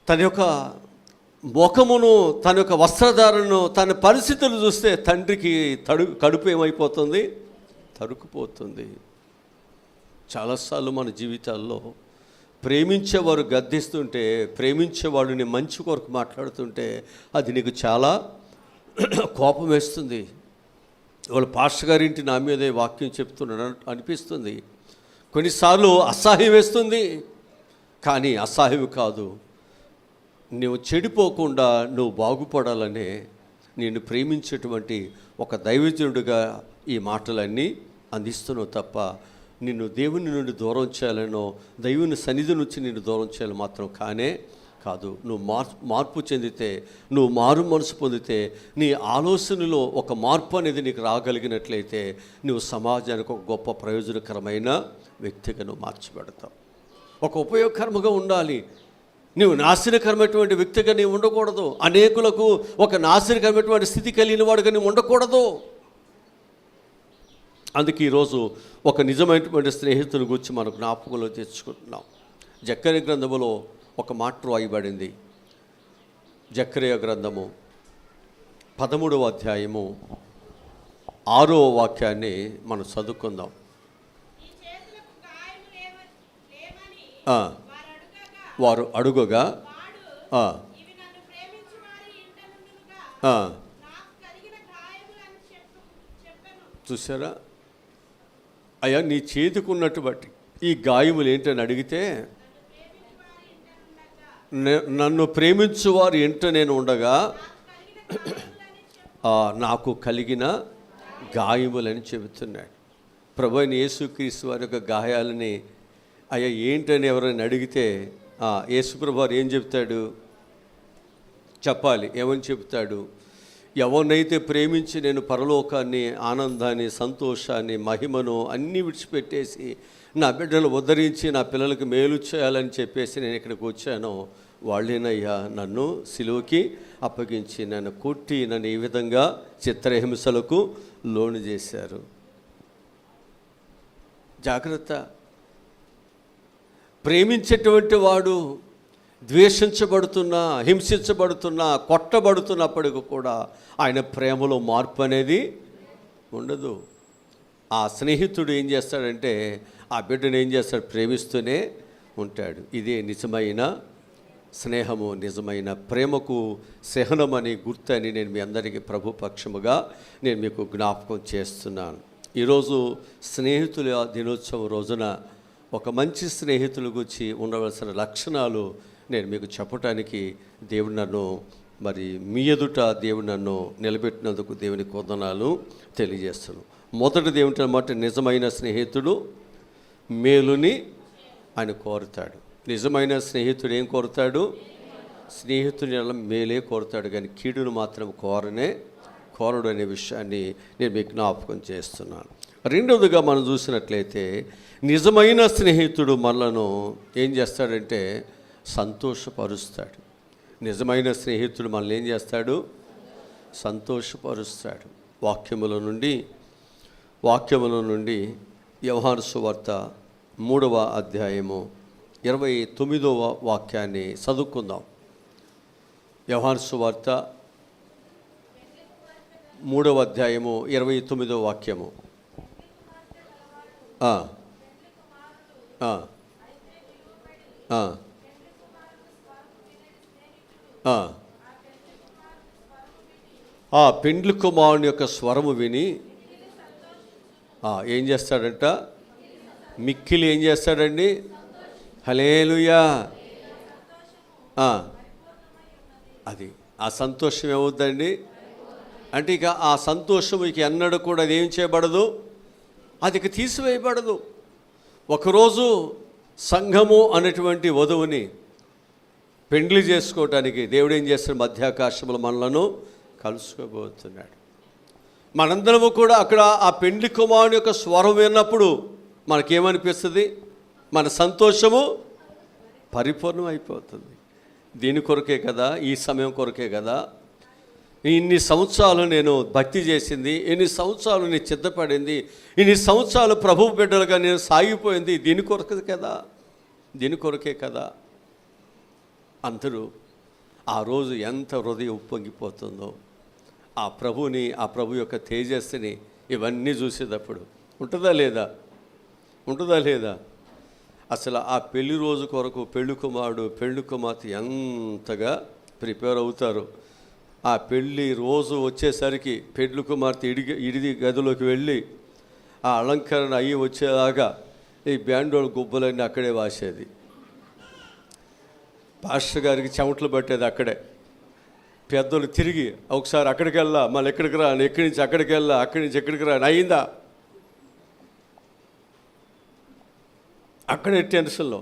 తన యొక్క ముఖమును, తన యొక్క వస్త్రధారణను, తన పరిస్థితులు చూస్తే తండ్రికి కడుపు ఏమైపోతుంది? తరుక్కుపోతుంది. చాలాసార్లు మన జీవితాల్లో ప్రేమించేవారు గద్దిస్తుంటే, ప్రేమించేవాడిని మంచి కొరకు మాట్లాడుతుంటే అది నీకు చాలా కోపం వేస్తుంది. వాళ్ళ పాస్టర్ గారింటి నా మీదే వాక్యం చెప్తున్నాడు అనిపిస్తుంది. కొన్నిసార్లు అసహ్యం వేస్తుంది. కానీ అసహ్యం కాదు, నువ్వు చెడిపోకుండా నువ్వు బాగుపడాలనే నిన్ను ప్రేమించేటువంటి ఒక దైవజనుడిగా ఈ మాటలన్నీ అందిస్తున్నావు తప్ప నిన్ను దేవుని నుండి దూరం చేయాలనో, దైవుని సన్నిధి నుంచి నిన్ను దూరం చేయాలి మాత్రం కానే కాదు. నువ్వు మార్పు చెందితే, నువ్వు మారు మనసు పొందితే, నీ ఆలోచనలో ఒక మార్పు అనేది నీకు రాగలిగినట్లయితే నువ్వు సమాజానికి ఒక గొప్ప ప్రయోజనకరమైన వ్యక్తిగా నువ్వు మార్చబడతావు. ఒక ఉపయోగకరముగా ఉండాలి. నువ్వు నాశనకరమైనటువంటి వ్యక్తిగా నీవు ఉండకూడదు. అనేకులకు ఒక నాశనకరమైనటువంటి స్థితి కలిగిన వాడుగా నువ్వు ఉండకూడదు. అందుకే ఈరోజు ఒక నిజమైనటువంటి స్నేహితుని గురించి మనం జ్ఞాపకంలో తెచ్చుకుంటున్నాం. జకర్యా గ్రంథములో ఒక మాట రాయబడింది. జకర్యా గ్రంథము 13వ అధ్యాయము 6వ వాక్యాన్ని మనం చదువుకుందాం. వారు అడుగగా చూసారా, అయ్యా నీ చేతికున్నటువంటి ఈ గాయములు ఏంటని అడిగితే, నన్ను ప్రేమించువారు ఎంట నేను ఉండగా నాకు కలిగిన గాయములని చెబుతున్నాడు. ప్రభువైన యేసుక్రీస్తు వారి యొక్క గాయాలని అయ్యా ఏంటని ఎవరైనా అడిగితే యేసుప్రభు వారు ఏం చెప్తాడు? చెప్పాలి. ఏమని చెప్తాడు? ఎవరినైతే ప్రేమించి నేను పరలోకాన్ని, ఆనందాన్ని, సంతోషాన్ని, మహిమను అన్నీ విడిచిపెట్టేసి నా బిడ్డలు ఉద్ధరించి నా పిల్లలకు మేలు చేయాలని చెప్పేసి నేను ఇక్కడికి వచ్చానో వాళ్ళేనయ్యా నన్ను సిలువకి అప్పగించి నన్ను కొట్టి నన్ను ఈ విధంగా చిత్రహింసలకు లోను చేశారు. జాగ్రత్త. ప్రేమించేటువంటి వాడు ద్వేషించబడుతున్నా, హింసించబడుతున్నా, కొట్టబడుతున్నప్పటికీ కూడా ఆయన ప్రేమలో మార్పు అనేది ఉండదు. ఆ స్నేహితుడు ఏం చేస్తాడంటే ఆ బిడ్డను ఏం చేస్తాడు? ప్రేమిస్తూనే ఉంటాడు. ఇదే నిజమైన స్నేహము, నిజమైన ప్రేమకు సహనమని గుర్తని నేను మీ అందరికీ ప్రభు పక్షముగా నేను మీకు జ్ఞాపకం చేస్తున్నాను. ఈరోజు స్నేహితుల దినోత్సవం రోజున ఒక మంచి స్నేహితుల గురించి ఉండవలసిన లక్షణాలు నేను మీకు చెప్పటానికి దేవుడు నన్ను మరి మీ ఎదుట దేవుడు నన్ను నిలబెట్టినందుకు దేవునికి వందనాలు తెలియజేస్తున్నాను. మొదటిది ఏమిటన్నమాట? నిజమైన స్నేహితుడు మేలుని ఆయన కోరుతాడు. నిజమైన స్నేహితుడు ఏం కోరుతాడు? స్నేహితుని మేలే కోరుతాడు, కానీ కీడును మాత్రం కోరడు అనే విషయాన్ని నేను మీకు జ్ఞాపకం చేస్తున్నాను. రెండవదిగా మనం చూసినట్లయితే నిజమైన స్నేహితుడు మనలను ఏం చేస్తాడంటే సంతోషపరుస్తాడు. నిజమైన స్నేహితుడు మనల్ని ఏం చేస్తాడు? సంతోషపరుస్తాడు. వాక్యముల నుండి యోహాను సువార్త 3వ అధ్యాయము 29వ వాక్యాన్ని చదువుకుందాం. యోహాను సువార్త 3వ అధ్యాయము 29వ వాక్యము. ఆ పెండ్లి కుమారుని యొక్క స్వరము విని ఏం చేస్తాడంట? మిక్కిలి ఏం చేస్తాడండి? హల్లెలూయా. అది ఆ సంతోషం ఏమవుద్దండి అంటే ఇక ఆ సంతోషం ఇక ఎన్నడూ కూడా అది ఏం చేయబడదు, అది ఇక తీసివేయబడదు. ఒకరోజు సంఘము అనేటువంటి వధువుని పెండ్లి చేసుకోవటానికి దేవుడు ఏం చేస్తాడు? మధ్యాకాశంలో మనలను కలుసుకోబోతున్నాడు. మనందరము కూడా అక్కడ ఆ పెండ్లి కుమారుని యొక్క స్వరం విన్నప్పుడు మనకేమనిపిస్తుంది? మన సంతోషము పరిపూర్ణం అయిపోతుంది. దీని కొరకే కదా, ఈ సమయం కొరకే కదా ఇన్ని సంవత్సరాలు నేను భక్తి చేసింది, ఎన్ని సంవత్సరాలు నేను సిద్ధపడింది, ఇన్ని సంవత్సరాలు ప్రభువు బిడ్డలుగా నేను సాగిపోయింది దీని కొరకే కదా. అందరూ ఆ రోజు ఎంత హృదయం ఉప్పొంగిపోతుందో ఆ ప్రభు యొక్క తేజస్సుని ఇవన్నీ చూసేటప్పుడు ఉంటుందా లేదా? అసలు ఆ పెళ్లి రోజు కొరకు పెళ్లి కుమారుడు పెళ్లి కుమార్తె ఎంతగా ప్రిపేర్ అవుతారు. ఆ పెళ్ళి రోజు వచ్చేసరికి పెళ్లి కుమార్తె ఇడిది గదిలోకి వెళ్ళి ఆ అలంకరణ అయ్యి వచ్చేలాగా ఈ బ్యాండోళ్ళ గుబ్బలన్నీ అక్కడే వాసేది. పాస్టర్ గారికి చెమటలు పట్టేది అక్కడే. పెద్దలు తిరిగి ఒకసారి అక్కడికి వెళ్ళా, మళ్ళీ ఎక్కడికి రా, ఎక్కడి నుంచి అక్కడికి వెళ్ళా, అక్కడి నుంచి ఎక్కడికి రా, అయిందా? అక్కడే టెన్షన్లో.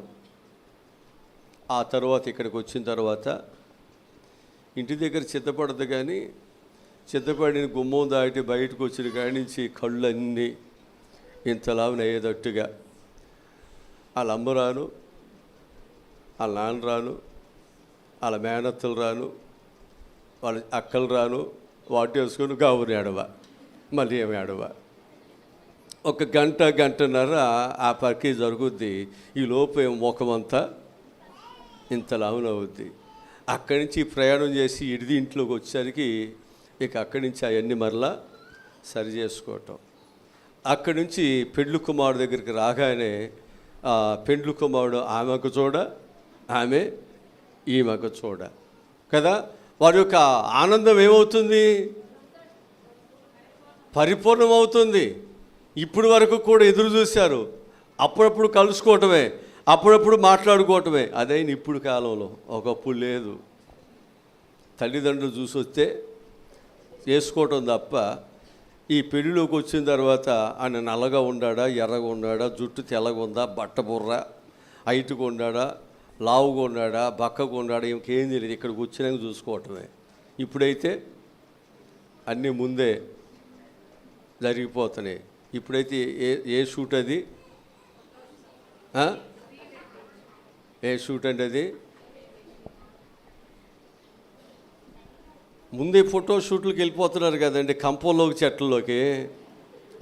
ఆ తర్వాత ఇక్కడికి వచ్చిన తర్వాత ఇంటి దగ్గర చిత్తపడదు, కానీ చిత్తపడిన గుమ్మం దాటి బయటకు వచ్చిన కాడి నుంచి కళ్ళన్నీ ఇంతలావున అయ్యేటట్టుగా వాళ్ళ అమ్మ రాను, వాళ్ళ నాన్న రాను, వాళ్ళ మేనత్తలు రాను, వాళ్ళ అక్కలు రాను, వాటి వేసుకొని గావుని ఏడవ, మళ్ళీ ఏమి ఏడవ. ఒక గంటన్నర ఆ పరికి జరుగుద్ది. ఈ లోపు ముఖమంతా ఇంతలావున అవుద్ది. అక్కడి నుంచి ప్రయాణం చేసి ఇడిది ఇంట్లోకి వచ్చేసరికి ఇక అక్కడి నుంచి అవన్నీ మరలా సరి చేసుకోవటం. అక్కడి నుంచి పెండ్లి కుమారుడు దగ్గరికి రాగానే పెండ్లి కుమారుడు ఆమెకు చూడ, ఆమె ఈమెకు చూడ కదా. వారి యొక్క ఆనందం ఏమవుతుంది? పరిపూర్ణమవుతుంది. ఇప్పుడు వరకు కూడా ఎదురు చూశారు, అప్పుడప్పుడు కలుసుకోవటమే, అప్పుడప్పుడు మాట్లాడుకోవటమే. అదే ఇప్పుడు కాలంలో. ఒకప్పుడు లేదు. తల్లిదండ్రులు చూసి వస్తే చేసుకోవటం తప్ప ఈ పెళ్ళిలోకి వచ్చిన తర్వాత ఆయన నల్లగా ఉన్నాడా, ఎర్రగా ఉన్నాడా, జుట్టు తెల్లగా ఉందా, బట్ట బుర్ర, హైట్గా ఉన్నాడా, లావుగా ఉన్నాడా, బక్కగా ఉన్నాడా, ఇంకేం తెలియదు. ఇక్కడికి వచ్చినాక చూసుకోవటమే. ఇప్పుడైతే అన్నీ ముందే జరిగిపోతున్నాయి. ఇప్పుడైతే ఏ షూట్ అది, ఏ షూట్ అండి అది? ముందే ఫోటో షూట్లకు వెళ్ళిపోతున్నారు కదండి, కంపంలోకి, చెట్లలోకి.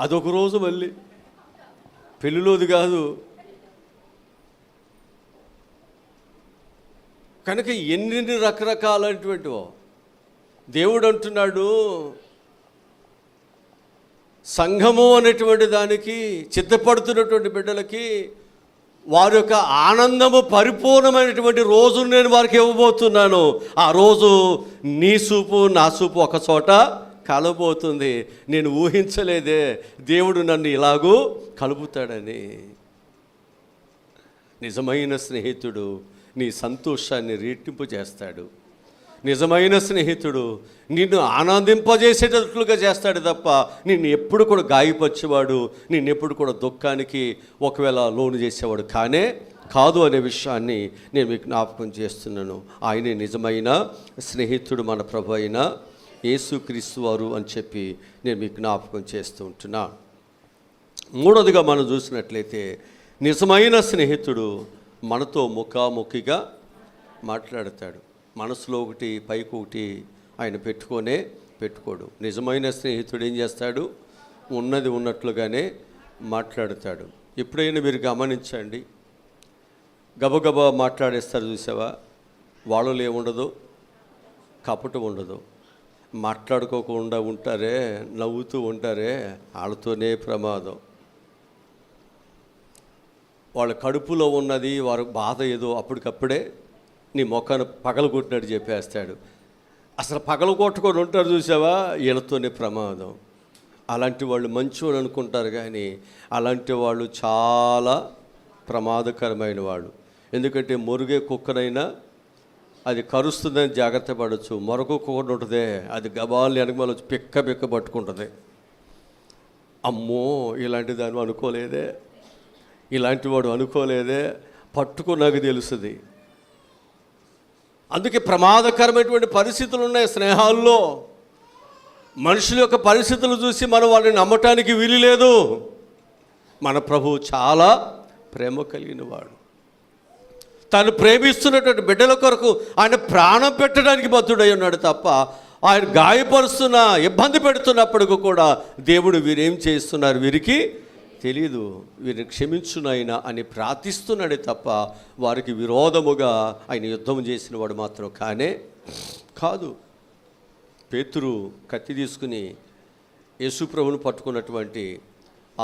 అదొక రోజు మళ్ళీ పెళ్ళిలోది కాదు. కనుక ఎన్ని రకరకాలైనటువంటివో దేవుడు అంటున్నాడు. సంఘము అనేటువంటి దానికి చిత్తపడుతున్నటువంటి బిడ్డలకి వారి యొక్క ఆనందము పరిపూర్ణమైనటువంటి రోజు నేను వారికి ఇవ్వబోతున్నాను. ఆ రోజు నీ చూపు నా చూపు ఒక చోట కలబోతుంది. నేను ఊహించలేదే దేవుడు నన్ను ఇలాగూ కలుపుతాడని. నిజమైన స్నేహితుడు నీ సంతోషాన్ని రెట్టింపు చేస్తాడు. నిజమైన స్నేహితుడు నిన్ను ఆనందింపజేసేటట్లుగా చేస్తాడు తప్ప నిన్ను ఎప్పుడు కూడా గాయపరిచేవాడు, నిన్ను ఎప్పుడు కూడా దుఃఖానికి ఒకవేళ లోను చేసేవాడు కాదు అనే విషయాన్ని నేను మీకు జ్ఞాపకం చేస్తున్నాను. ఆయనే నిజమైన స్నేహితుడు, మన ప్రభు అయిన యేసుక్రీస్తు వారు అని చెప్పి నేను మీకు జ్ఞాపకం చేస్తూ ఉంటున్నా. మూడోదిగా మనం చూసినట్లయితే నిజమైన స్నేహితుడు మనతో ముఖాముఖిగా మాట్లాడతాడు. మనసులో ఒకటి పైకి ఒకటి ఆయన పెట్టుకోడు. నిజమైన స్నేహితుడు ఏం చేస్తాడు? ఉన్నది ఉన్నట్లుగానే మాట్లాడతాడు. ఎప్పుడైనా మీరు గమనించండి, గబగబా మాట్లాడేస్తారు చూసావా? వాళ్ళలో ఏముండదు, కపటం ఉండదు. మాట్లాడుకోకుండా ఉంటారే, నవ్వుతూ ఉంటారే, వాళ్ళతోనే ప్రమాదం. వాళ్ళ కడుపులో ఉన్నది, వారి బాధ ఏదో అప్పటికప్పుడే నీ మొక్కను పగలగొట్టినట్టు చెప్పేస్తాడు. అసలు పగలగొట్టుకొని ఉంటారు చూసావా? వీళ్ళతోనే ప్రమాదం. అలాంటి వాళ్ళు మంచివాళ్ళు అనుకుంటారు, కానీ అలాంటి వాళ్ళు చాలా ప్రమాదకరమైన వాళ్ళు. ఎందుకంటే మొరుగే కుక్కనైనా అది కరుస్తుందని జాగ్రత్త పడవచ్చు. మరొక కుక్క ఉంటుంది, అది గబాల్ని వెనకమాల వచ్చి పిక్క పట్టుకుంటుంది. అమ్మో ఇలాంటి దాన్ని అనుకోలేదే, ఇలాంటి వాడు అనుకోలేదే, పట్టుకున్నాక తెలుస్తుంది. అందుకే ప్రమాదకరమైనటువంటి పరిస్థితులు ఉన్నాయి స్నేహాల్లో. మనుషుల యొక్క పరిస్థితులు చూసి మనం వాళ్ళని నమ్మటానికి వీలు లేదు. మన ప్రభువు చాలా ప్రేమ కలిగిన వాడు. తాను ప్రేమిస్తున్నటువంటి బిడ్డల కొరకు ఆయన ప్రాణం పెట్టడానికి బద్ధుడై ఉన్నాడు తప్ప ఆయన గాయపరుస్తున్నా, ఇబ్బంది పెడుతున్నప్పటికీ కూడా దేవుడు వీరేం చేస్తున్నారు వీరికి తెలీదు, వీరిని క్షమించునైనా అని ప్రార్థిస్తున్నాడే తప్ప వారికి విరోధముగా ఆయన యుద్ధం చేసిన వాడు మాత్రం కాదు. పేతురు కత్తి తీసుకుని యేసుప్రభుని పట్టుకున్నటువంటి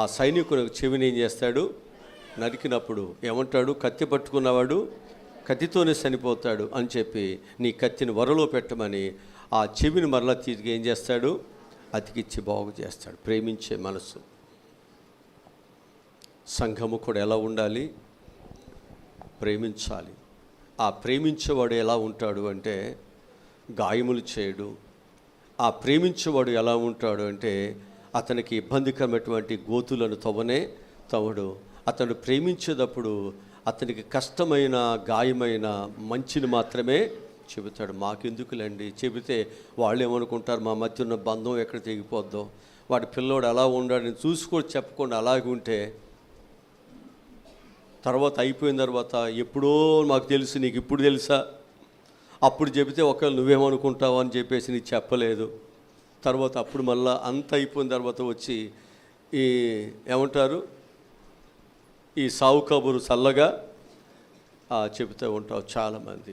ఆ సైనికుని చెవిని ఏం చేస్తాడు? నరికినప్పుడు ఏమంటాడు? కత్తి పట్టుకున్నవాడు కత్తితోనే చనిపోతాడు అని చెప్పి నీ కత్తిని వరలో పెట్టమని ఆ చెవిని మరలా తిరిగి ఏం చేస్తాడు? అతికిచ్చి బాగు చేస్తాడు. ప్రేమించే మనసు. సంఘము కూడా ఎలా ఉండాలి? ప్రేమించాలి. ఆ ప్రేమించేవాడు ఎలా ఉంటాడు అంటే గాయములు చేయడు. ఆ ప్రేమించేవాడు ఎలా ఉంటాడు అంటే అతనికి ఇబ్బందికరమైనటువంటి గోతులను తవ్వడు. అతడు ప్రేమించేటప్పుడు అతనికి కష్టమైన గాయమైన మంచిని మాత్రమే చెబుతాడు. మాకెందుకులేండి, చెబితే వాళ్ళు ఏమనుకుంటారు, మా మధ్య ఉన్న బంధం ఎక్కడ తెగిపోద్దో, వాడి పిల్లోడు అలా ఉండాడు నేను చూసుకొని చెప్పకుండా అలాగే ఉంటే తర్వాత అయిపోయిన తర్వాత ఎప్పుడో మాకు తెలుసు నీకు ఇప్పుడు తెలుసా, అప్పుడు చెబితే ఒకవేళ నువ్వేమనుకుంటావు అని చెప్పేసి నీకు చెప్పలేదు. తర్వాత అప్పుడు మళ్ళీ అంత అయిపోయిన తర్వాత వచ్చి ఈ ఏమంటారు ఈ సావు కబురు చల్లగా చెబుతూ ఉంటావు చాలామంది.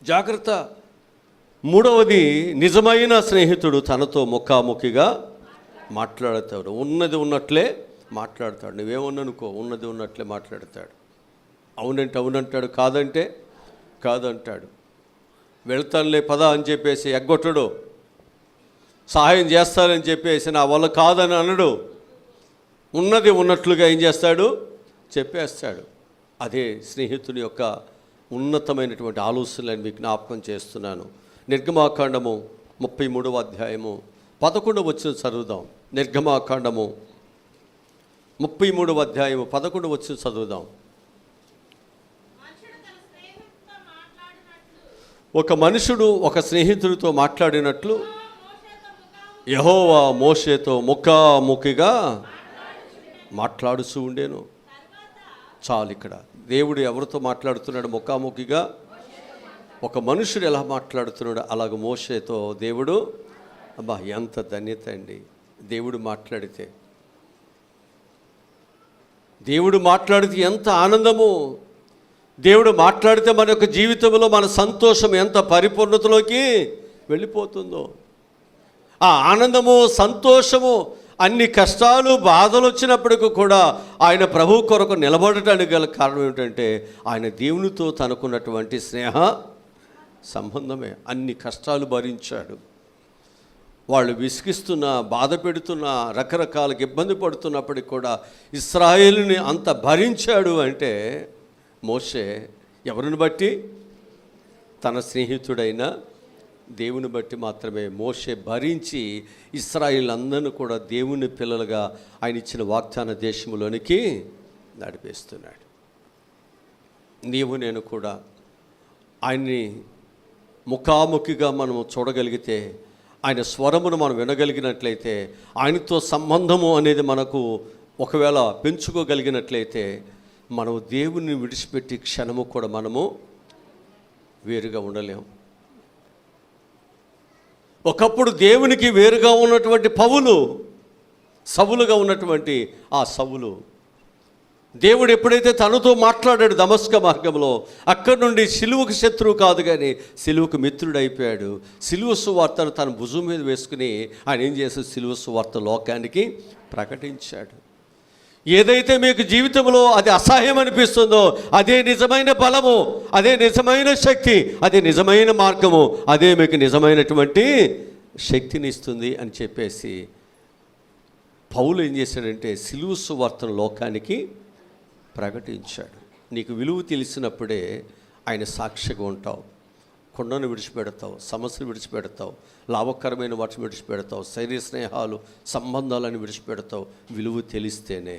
జాగ్రత్త. మూడవది, నిజమైన స్నేహితుడు తనతో ముఖాముఖిగా మాట్లాడతాడు. ఉన్నది ఉన్నట్లే మాట్లాడతాడు. నువ్వేమన్ననుకో, ఉన్నది ఉన్నట్లే మాట్లాడతాడు. అవునంటే అవునంటాడు, కాదంటే కాదంటాడు. వెళ్తానులే పద అని చెప్పేసి ఎగ్గొట్టడు. సహాయం చేస్తానని చెప్పేసి నా వల్ల కాదని అనడు. ఉన్నది ఉన్నట్లుగా ఏం చేస్తాడు, చెప్పేస్తాడు. అదే స్నేహితుని యొక్క ఉన్నతమైనటువంటి ఆలోచనలను మీకు జ్ఞాపకం చేస్తున్నాను. నిర్గమాకాండము 33వ అధ్యాయము 11వ వచనం చదువుదాం. నిర్గమాకాండము 33వ అధ్యాయము 11వ వచనం చదువుదాం. ఒక మనుషుడు ఒక స్నేహితుడితో మాట్లాడినట్లు యెహోవా మోషేతో ముఖాముఖిగా మాట్లాడుతూ ఉండేను. చాలు. ఇక్కడ దేవుడు ఎవరితో మాట్లాడుతున్నాడు? ముఖాముఖిగా. ఒక మనుషుడు ఎలా మాట్లాడుతున్నాడు అలాగ మోషేతో దేవుడు. అబ్బా, ఎంత ధన్యత అండి! దేవుడు మాట్లాడితే ఎంత ఆనందము! దేవుడు మాట్లాడితే మన యొక్క జీవితంలో మన సంతోషం ఎంత పరిపూర్ణతలోకి వెళ్ళిపోతుందో. ఆ ఆనందము, సంతోషము, అన్ని కష్టాలు బాధలు వచ్చినప్పటికీ కూడా ఆయన ప్రభు కొరకు నిలబడటానికి గల కారణం ఏమిటంటే ఆయన దేవునితో తనకున్నటువంటి స్నేహ సంబంధమే. అన్ని కష్టాలు భరించాడు. వాళ్ళు విసిగిస్తున్నా, బాధ పెడుతున్నా, రకరకాలుగా ఇబ్బంది పడుతున్నప్పటికి కూడా ఇశ్రాయేలుని అంత భరించాడు అంటే మోషే ఎవరిని బట్టి? తన స్నేహితుడైన దేవుని బట్టి మాత్రమే. మోషే భరించి ఇశ్రాయేలు అందరిని కూడా దేవుని పిల్లలుగా ఆయన ఇచ్చిన వాగ్దాన దేశంలోనికి నడిపేస్తున్నాడు. నీవు నేను కూడా ఆయన్ని ముఖాముఖిగా మనం చూడగలిగితే, ఆయన స్వరమును మనం వినగలిగినట్లయితే, ఆయనతో సంబంధము అనేది మనకు ఒకవేళ పెంచుకోగలిగినట్లయితే, మనం దేవుని విడిచిపెట్టి క్షణము కూడా మనము వేరుగా ఉండలేము. ఒకప్పుడు దేవునికి వేరుగా ఉన్నటువంటి పౌలు, సవులుగా ఉన్నటువంటి ఆ సవులు, దేవుడు ఎప్పుడైతే తనతో మాట్లాడాడు దమస్క మార్గంలో, అక్కడి నుండి సిలువకు శత్రువు కాదు కానీ సిలువకు మిత్రుడు అయిపోయాడు. సిలువ సువార్తను తన భుజం మీద వేసుకుని ఆయన ఏం చేశాడు? సిలువ సువార్త లోకానికి ప్రకటించాడు. ఏదైతే మీకు జీవితంలో అది అసహ్యం అనిపిస్తుందో అదే నిజమైన బలము, అదే నిజమైన శక్తి, అదే నిజమైన మార్గము, అదే మీకు నిజమైనటువంటి శక్తిని ఇస్తుంది అని చెప్పేసి పౌలు ఏం చేశాడంటే సిలువ సువార్తను లోకానికి ప్రకటించాడు. నీకు విలువ తెలిసినప్పుడే ఆయన సాక్షిగా ఉంటావు. కొండను విడిచిపెడతావు, సమస్యలు విడిచిపెడతావు, లాభకరమైన వాటిని విడిచిపెడతావు, శరీర స్నేహాలు సంబంధాలను విడిచిపెడతావు. విలువ తెలిస్తేనే.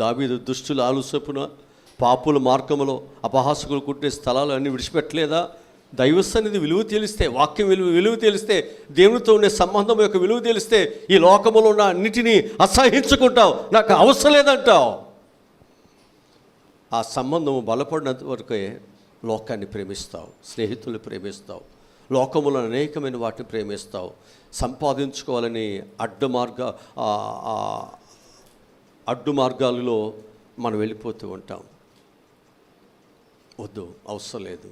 దావీదు దుష్టుల ఆలోచన, పాపుల మార్గంలో అపహాసకులు కుట్టే స్థలాలు అన్నీ విడిచిపెట్టలేదా? దైవ సన్నిధి విలువ తెలిస్తే, వాక్యం విలువ తెలిస్తే, దేవునితో ఉండే సంబంధం యొక్క విలువ తెలిస్తే ఈ లోకంలో ఉన్న అన్నిటినీ అసహించుకుంటావు. నాకు అవసరం లేదంటావు. ఆ సంబంధం బలపడినంత వరకే లోకాన్ని ప్రేమిస్తావు, స్నేహితులు ప్రేమిస్తావు, లోకములో అనేకమైన వాటిని ప్రేమిస్తావు. సంపాదించుకోవాలని అడ్డు మార్గాలలో మనం వెళ్ళిపోతూ ఉంటాం. వద్దు, అవసరం లేదు.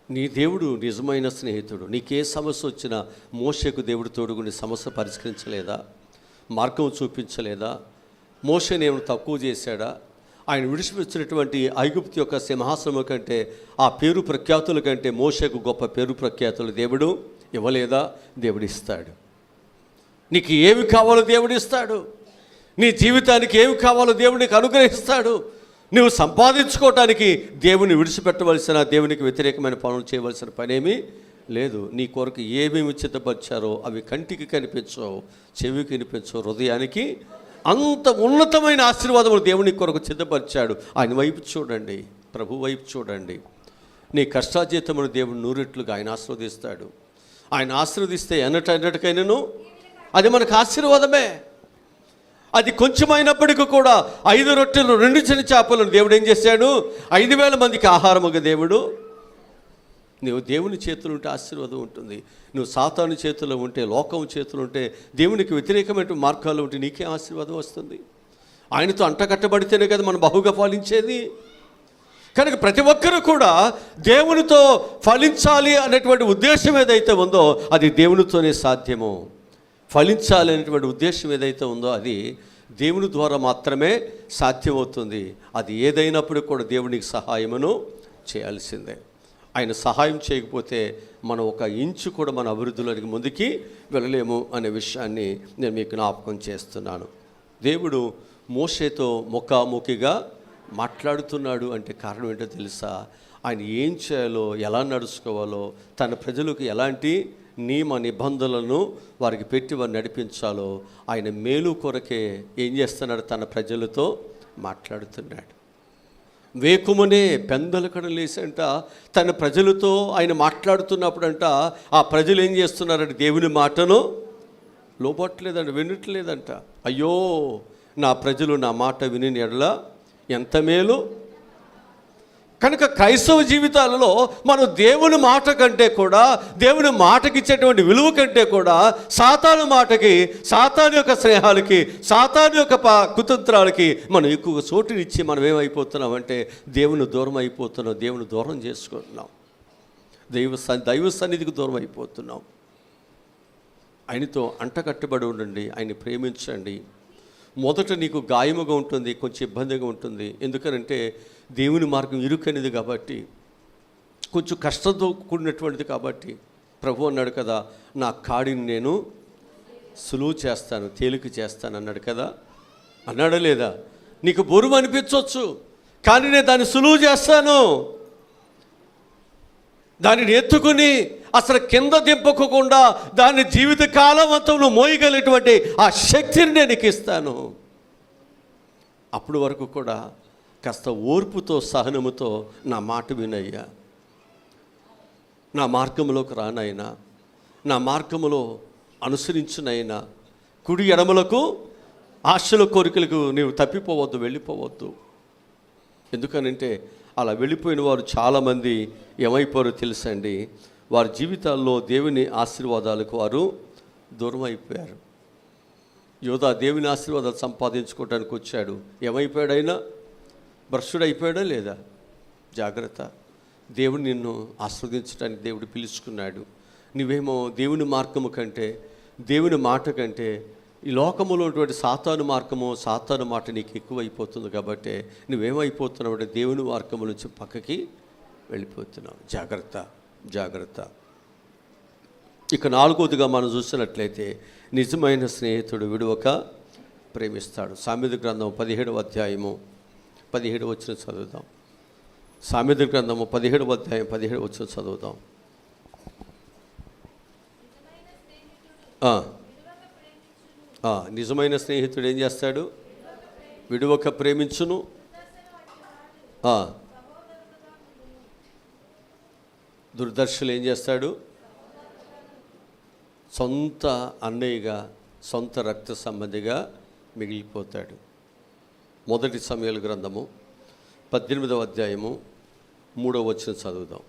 నీ దేవుడు నిజమైన స్నేహితుడు. నీకే సమస్య వచ్చినా మోషేకు దేవుడు తోడుగుని సమస్య పరిష్కరించలేదా? మార్గం చూపించలేదా? మోషేని ఏమైనా తక్కువ చేశాడా? ఆయన విడిచిపెచ్చినటువంటి ఐగుప్తు యొక్క సింహాసనం కంటే, ఆ పేరు ప్రఖ్యాతుల కంటే మోషేకు గొప్ప పేరు ప్రఖ్యాతులు దేవుడు ఇవ్వలేదా? దేవుడు ఇస్తాడు. నీకు ఏమి కావాలో దేవుడు ఇస్తాడు. నీ జీవితానికి ఏమి కావాలో దేవుడికి అనుగ్రహిస్తాడు. నువ్వు సంపాదించుకోవటానికి దేవుని విడిచిపెట్టవలసిన, దేవునికి వ్యతిరేకమైన పనులు చేయవలసిన పనేమీ లేదు. నీ కొరకు ఏమేమి చిత్తపరిచారో అవి కంటికి కనిపించవు, చెవికి వినిపించవు, హృదయానికి అంత ఉన్నతమైన ఆశీర్వాదములు దేవుని కొరకు సిద్ధపరిచాడు. ఆయన వైపు చూడండి, ప్రభు వైపు చూడండి. నీ కష్టాజీతమును దేవుడు నూరెట్లుగా ఆయన ఆశీర్వదిస్తాడు. ఆయన ఆశీర్వదిస్తే ఎన్నటికైనాను అది మనకు ఆశీర్వాదమే. అది కొంచెమైనప్పటికీ కూడా 5 రొట్టెలు 2 చిన్న చేపలను దేవుడు ఏం చేశాడు? 5,000 మందికి ఆహారముగా దేవుడు. నువ్వు దేవుని చేతులు ఉంటే ఆశీర్వాదం ఉంటుంది. నువ్వు సాతాను చేతుల్లో ఉంటే, లోకం చేతులు ఉంటే, దేవునికి వ్యతిరేకమైన మార్గాలు ఉంటే నీకే ఆశీర్వాదం వస్తుంది. ఆయనతో అంటకట్టబడితేనే కదా మనం బహుగా ఫలించేది. కనుక ప్రతి ఒక్కరూ కూడా దేవునితో ఫలించాలి అనేటువంటి ఉద్దేశం ఏదైతే ఉందో అది దేవునితోనే సాధ్యము. ఫలించాలి అనేటువంటి ఉద్దేశం ఏదైతే ఉందో అది దేవుని ద్వారా మాత్రమే సాధ్యమవుతుంది. అది ఏదైనప్పుడు కూడా దేవునికి సహాయమును చేయాల్సిందే. ఆయన సహాయం చేయకపోతే మనం ఒక ఇంచు కూడా మన అభివృద్ధిలోనికి ముందుకి వెళ్ళలేము అనే విషయాన్ని నేను మీకు జ్ఞాపకం చేస్తున్నాను. దేవుడు మోషేతో ముఖాముఖిగా మాట్లాడుతున్నాడు అంటే కారణం ఏంటో తెలుసా? ఆయన ఏం చేయాలో, ఎలా నడుచుకోవాలో, తన ప్రజలకు ఎలాంటి నియమ నిబంధనలను వారికి పెట్టి వారిని నడిపించాలో ఆయన మేలు కొరకే ఏం చేస్తున్నాడు? తన ప్రజలతో మాట్లాడుతున్నాడు. వేకుమనే పెందలకడ లేసంట తన ప్రజలతో ఆయన మాట్లాడుతున్నప్పుడంట ఆ ప్రజలు ఏం చేస్తున్నారంటే దేవుని మాటను లోపట్లేదంట, వినట్లేదంట. అయ్యో నా ప్రజలు నా మాట విని ఎడల ఎంత మేలు. కనుక క్రైస్తవ జీవితాలలో మనం దేవుని మాట కంటే కూడా, దేవుని మాటకి ఇచ్చేటువంటి విలువ కంటే కూడా సాతాను మాటకి, సాతాను యొక్క స్నేహాలకి, సాతాను యొక్క కుతంత్రాలకి మనం ఎక్కువ చోటునిచ్చి మనం ఏమైపోతున్నాం అంటే దేవుని దూరం అయిపోతున్నాం, దేవుని దూరం చేసుకుంటున్నాం, దైవ సన్నిధికి దూరం అయిపోతున్నాం. ఆయనతో అంటకట్టుబడి ఉండండి, ఆయన్ని ప్రేమించండి. మొదట నీకు గాయముగా ఉంటుంది, కొంచెం ఇబ్బందిగా ఉంటుంది. ఎందుకనంటే దేవుని మార్గం ఇరుకనేది కాబట్టి, కొంచెం కష్టంతో కూడినటువంటిది కాబట్టి. ప్రభు అన్నాడు కదా, నా కాడిని నేను సులువు చేస్తాను, తేలిక చేస్తాను అన్నాడు కదా. అన్నాడా లేదా? నీకు బరువు అనిపించవచ్చు, కానీ నేను దాన్ని సులువు చేస్తాను. దానిని ఎత్తుకుని అసలు కింద దింపకుండా దాన్ని జీవితకాలం అంతా నువ్వు మోయగలిగినటువంటి ఆ శక్తిని నేను నీకు ఇస్తాను. అప్పుడు వరకు కూడా కాస్త ఓర్పుతో, సహనముతో నా మాట వినయ్యా, నా మార్గములోకి రానైనా, నా మార్గములో అనుసరించునైనా, కుడి ఎడమలకు ఆశల కోరికలకు నీవు తప్పిపోవద్దు, వెళ్ళిపోవద్దు. ఎందుకనంటే అలా వెళ్ళిపోయిన వారు చాలామంది ఏమైపోయారో తెలుసండి, వారి జీవితాల్లో దేవుని ఆశీర్వాదాలకు వారు దూరం అయిపోయారు. యోధా దేవుని ఆశీర్వాదాలు సంపాదించుకోవడానికి వచ్చాడు, ఏమైపోయాడైనా? భ్రష్టుడు అయిపోయాడా లేదా? జాగ్రత్త. దేవుడు నిన్ను ఆస్వాదించడానికి దేవుడు పిలుచుకున్నాడు. నువ్వేమో దేవుని మార్గము కంటే, దేవుని మాట కంటే ఈ లోకములో ఉన్నటువంటి సాతాను మార్గము, సాతాను మాట నీకు ఎక్కువైపోతుంది. కాబట్టి నువ్వేమైపోతున్నావు అంటే దేవుని మార్గము నుంచి పక్కకి వెళ్ళిపోతున్నావు. జాగ్రత్త, జాగ్రత్త. ఇక 4వదిగా మనం చూసినట్లయితే నిజమైన స్నేహితుడు విడువక ప్రేమిస్తాడు. సామెత గ్రంథం 17వ అధ్యాయము 17వ వచనం చదువుదాం. సామెత గ్రంథము 17వ అధ్యాయం 17వ వచనం చదువుదాం. నిజమైన స్నేహితుడు ఏం చేస్తాడు? విడువక ప్రేమించును. దుర్దర్శులు ఏం చేస్తాడు? సొంత అన్నయ్యగా, సొంత రక్త సంబంధిగా మిగిలిపోతాడు. మొదటి సమూయేలు గ్రంథము 18వ అధ్యాయము 3వ వచనం చదువుదాం.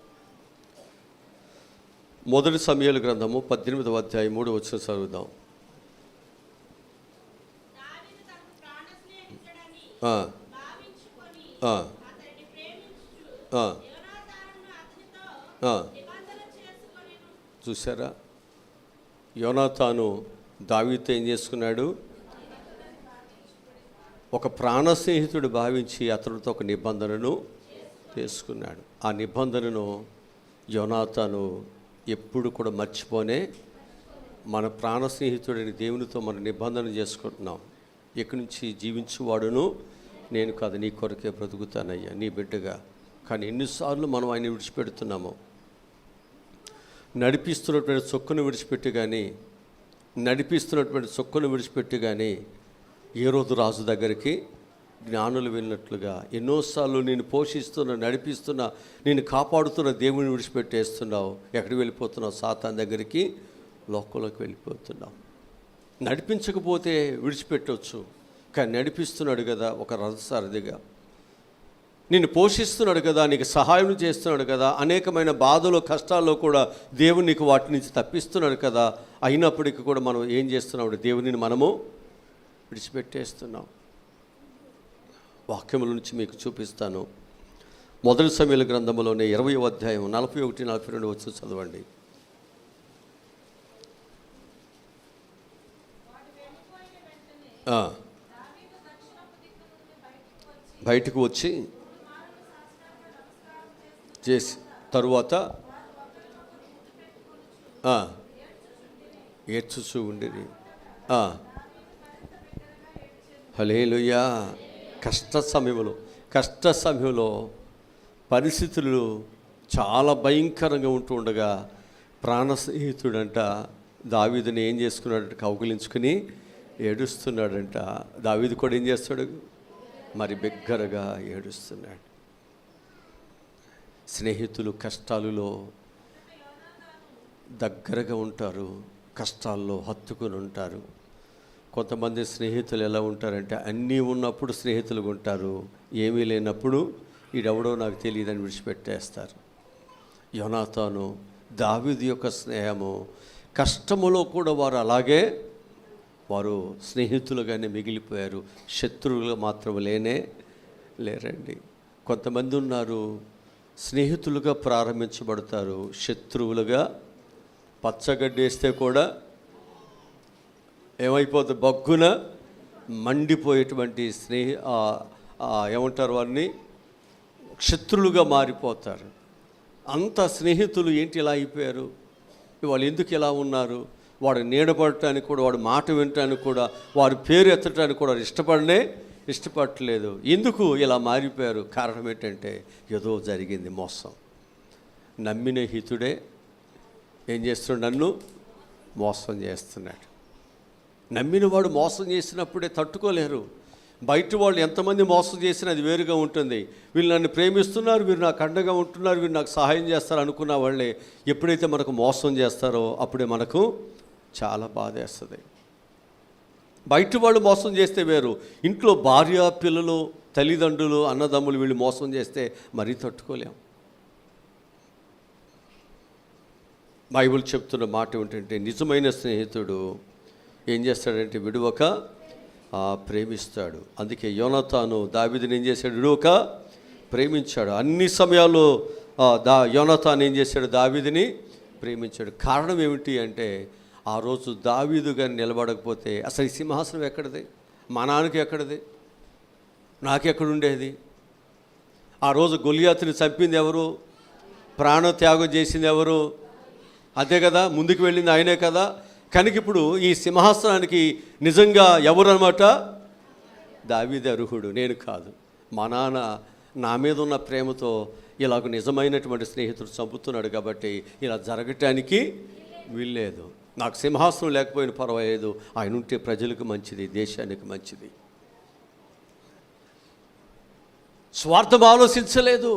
మొదటి సమూయేలు గ్రంథము 18వ అధ్యాయం 3వ వచనం చదువుదాం. చూసారా? యోనాతాను దావీదుతో ఏం చేసుకున్నాడు? ఒక ప్రాణ స్నేహితుడు భావించి అతనితో ఒక నిబంధనను చేసుకున్నాడు. ఆ నిబంధనను యోనాతాను ఎప్పుడు కూడా మర్చిపోనే, మన ప్రాణ స్నేహితుడిని దేవునితో మన నిబంధన చేసుకుంటున్నాం. ఇక్కడి నుంచి జీవించువాడును నేను కాదు, నీ కొరకే బ్రతుకుతానయ్యా, నీ బిడ్డగా. కానీ ఎన్నిసార్లు మనం ఆయన విడిచిపెడుతున్నామో, నడిపిస్తున్నటువంటి చొక్కును విడిచిపెట్టి కానీ ఏ రోజు రాజు దగ్గరికి జ్ఞానులు వెళ్ళినట్లుగా ఎన్నోసార్లు నేను పోషిస్తున్న, నడిపిస్తున్న, నేను కాపాడుతున్న దేవుని విడిచిపెట్టేస్తున్నావు. ఎక్కడికి వెళ్ళిపోతున్నావు? సాతాన్ దగ్గరికి, లోకంలోకి వెళ్ళిపోతున్నావు. నడిపించకపోతే విడిచిపెట్టవచ్చు, కానీ నడిపిస్తున్నాడు కదా ఒక రథసారథిగా. నిన్ను పోషిస్తున్నాడు కదా, నీకు సహాయం చేస్తున్నాడు కదా, అనేకమైన బాధలు కష్టాల్లో కూడా దేవుడు నీకు వాటి నుంచి తప్పిస్తున్నాడు కదా. అయినప్పటికీ కూడా మనం ఏం చేస్తున్నాం? దేవునిని మనము విడిచిపెట్టేస్తున్నాం. వాక్యముల నుంచి మీకు చూపిస్తాను. మొదటి సమూయేలు గ్రంథంలోనే 20వ అధ్యాయం 41-42 వచ్చి చదవండి. బయటకు వచ్చి చేసి తరువాత ఏడ్చుచూ ఉండేది. హల్లెలూయా. కష్ట సమయంలో పరిస్థితులు చాలా భయంకరంగా ఉంటూ ఉండగా ప్రాణ స్నేహితుడంట దావీదుని ఏం చేసుకున్నాడంట? కౌగిలించుకుని ఏడుస్తున్నాడంట. దావీదు కూడా ఏం చేస్తాడు? మరి బిగ్గరగా ఏడుస్తున్నాడు. స్నేహితులు కష్టాలలో దగ్గరగా ఉంటారు, కష్టాల్లో హత్తుకుని ఉంటారు. కొంతమంది స్నేహితులు ఎలా ఉంటారంటే అన్నీ ఉన్నప్పుడు స్నేహితులుగా ఉంటారు, ఏమీ లేనప్పుడు ఈడెవడో నాకు తెలియదని విడిచిపెట్టేస్తారు. యోనాతాను, దావీదు యొక్క స్నేహము కష్టములో కూడా వారు అలాగే వారు స్నేహితులుగానే మిగిలిపోయారు, శత్రువులు మాత్రం లేరండి. కొంతమంది ఉన్నారు స్నేహితులుగా ప్రారంభించబడతారు, శత్రువులుగా పచ్చగడ్డేస్తే కూడా ఏమైపోతుంది? బగ్గున మండిపోయేటువంటి ఏమంటారు వారిని? శత్రులుగా మారిపోతారు. అంత స్నేహితులు ఏంటి ఇలా అయిపోయారు? వాళ్ళు ఎందుకు ఇలా ఉన్నారు? వాడు నీడపడటానికి కూడా, వాడు మాట వినటానికి కూడా, వారి పేరు ఎత్తడానికి కూడా ఇష్టపడట్లేదు. ఎందుకు ఇలా మారిపోయారు? కారణం ఏంటంటే ఏదో జరిగింది, మోసం. నమ్మిన హితుడే ఏం చేస్తున్నాడు? నన్ను మోసం చేస్తున్నాడు. నమ్మిన వాడు మోసం చేసినప్పుడే తట్టుకోలేరు. బయట వాళ్ళు ఎంతమంది మోసం చేసినా అది వేరుగా ఉంటుంది. వీళ్ళు నన్ను ప్రేమిస్తున్నారు, వీరు నాకు అండగా ఉంటున్నారు, వీరు నాకు సహాయం చేస్తారు అనుకున్న వాళ్ళే ఎప్పుడైతే మనకు మోసం చేస్తారో అప్పుడే మనకు చాలా బాధేస్తుంది. బయట వాళ్ళు మోసం చేస్తే వేరు, ఇంట్లో భార్య, పిల్లలు, తల్లిదండ్రులు, అన్నదమ్ములు వీళ్ళు మోసం చేస్తే మరీ తట్టుకోలేం. బైబిల్ చెప్తున్న మాట ఏమిటంటే నిజమైన స్నేహితుడు ఏం చేస్తాడంటే విడువక ప్రేమిస్తాడు. అందుకే యోనాతాను దావీదుని ఏం చేశాడు? విడువక ప్రేమించాడు. అన్ని సమయాల్లో యోనాతాను ఏం చేశాడు? దావీదుని ప్రేమించాడు. కారణం ఏమిటి అంటే ఆ రోజు దావీదు గారిని నిలబడకపోతే అసలు ఈ సింహాసనం ఎక్కడిది? మా నాన్నకి ఎక్కడిది? నాకెక్కడుండేది? ఆ రోజు గొలియాతుని చంపింది ఎవరు? ప్రాణత్యాగం చేసింది ఎవరు? అదే కదా, ముందుకు వెళ్ళింది ఆయనే కదా. కనుక ఇప్పుడు ఈ సింహాసనానికి నిజంగా ఎవరు అన్నమాట? దావీదు అర్హుడు, నేను కాదు. మా నాన్న నా మీద ఉన్న ప్రేమతో ఇలాగ నిజమైనటువంటి స్నేహితుడు చంపుతున్నాడు కాబట్టి ఇలా జరగటానికి వీల్లేదు. నాకు సింహాసనం లేకపోయినా పర్వాలేదు, ఆయన ఉంటే ప్రజలకు మంచిది, దేశానికి మంచిది. స్వార్థం ఆలోచించలేదు.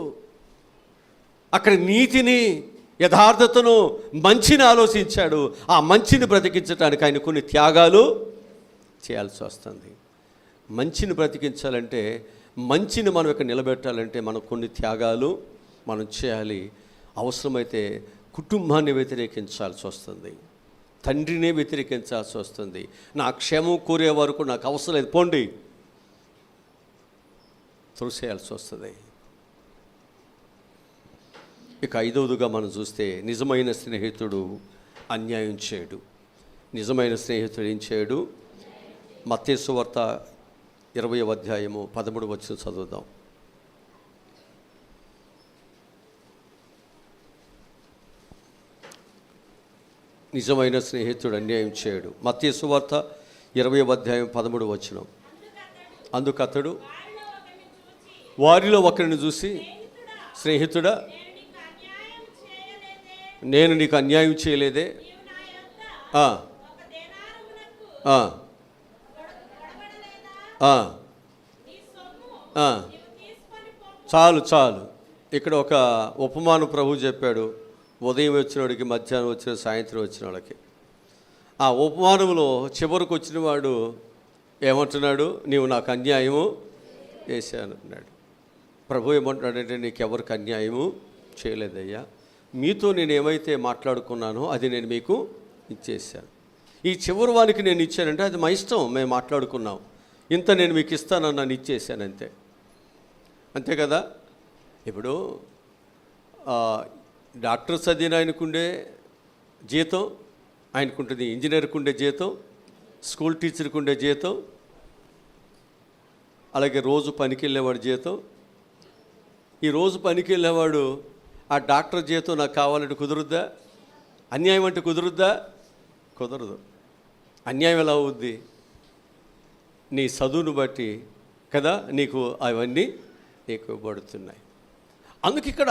అక్కడ నీతిని, యథార్థతను, మంచిని ఆలోచించాడు. ఆ మంచిని బ్రతికించడానికి ఆయన కొన్ని త్యాగాలు చేయాల్సి వస్తుంది. మంచిని బ్రతికించాలంటే, మంచిని మనం ఇక్కడ నిలబెట్టాలంటే మనం కొన్ని త్యాగాలు మనం చేయాలి. అవసరమైతే కుటుంబాన్ని వ్యతిరేకించాల్సి వస్తుంది, తండ్రినే వ్యతిరేకించాల్సి వస్తుంది. నా క్షేమం కోరే వరకు నాకు అవసరం లేదు, పోండి, త్రోసేయాల్సి వస్తుంది. ఇక ఐదవదిగా మనం చూస్తే నిజమైన స్నేహితుడు అన్యాయం చేయడు. నిజమైన స్నేహితుడు ఏం చేయడు? మత్తయి సువార్త 20వ అధ్యాయము 13వ వచనం చదువుదాం. నిజమైన స్నేహితుడు అన్యాయం చేయడు. మత్తయి సువార్త 20వ అధ్యాయం 13వ వచనం. అందుకతడు వారిలో ఒకరిని చూసి, స్నేహితుడా, నేను నీకు అన్యాయం చేయలేదే, ఆ, ఆ, చాలు చాలు. ఇక్కడ ఒక ఉపమానం ప్రభు చెప్పాడు. ఉదయం వచ్చినోడికి, మధ్యాహ్నం వచ్చిన, సాయంత్రం వచ్చిన వాళ్ళకి. ఆ ఉపమానంలో చివరికి వచ్చిన వాడు ఏమంటున్నాడు? నీవు నాకు అన్యాయము చేశాను అన్నాడు. ప్రభు ఏమంటున్నాడంటే, నీకెవరికి అన్యాయము చేయలేదయ్యా, మీతో నేను ఏమైతే మాట్లాడుకున్నానో అది నేను మీకు ఇచ్చేసాను. ఈ చివరి వానికి నేను ఇచ్చానంటే అది మా ఇష్టం, మేము మాట్లాడుకున్నాం, ఇంత నేను మీకు ఇస్తానని నన్ను ఇచ్చేసాను, అంతే. అంతే కదా. ఇప్పుడు డాక్టర్ చదివిన ఆయనకుండే జీతం ఆయనకుంటుంది, ఇంజనీర్కి ఉండే జీతం, స్కూల్ టీచర్కి ఉండే జీతం, అలాగే రోజు పనికి వెళ్ళేవాడు జీతం. ఈ రోజు పనికి వెళ్ళేవాడు ఆ డాక్టర్ జీతం నాకు కావాలంటే కుదురుద్దా? అన్యాయం అంటే కుదురుద్దా? కుదరదు. అన్యాయం ఎలా అవుద్ది? నీ చదువును బట్టి కదా నీకు అవన్నీ నీకు ఇవ్వబడుతున్నాయి. అందుకు ఇక్కడ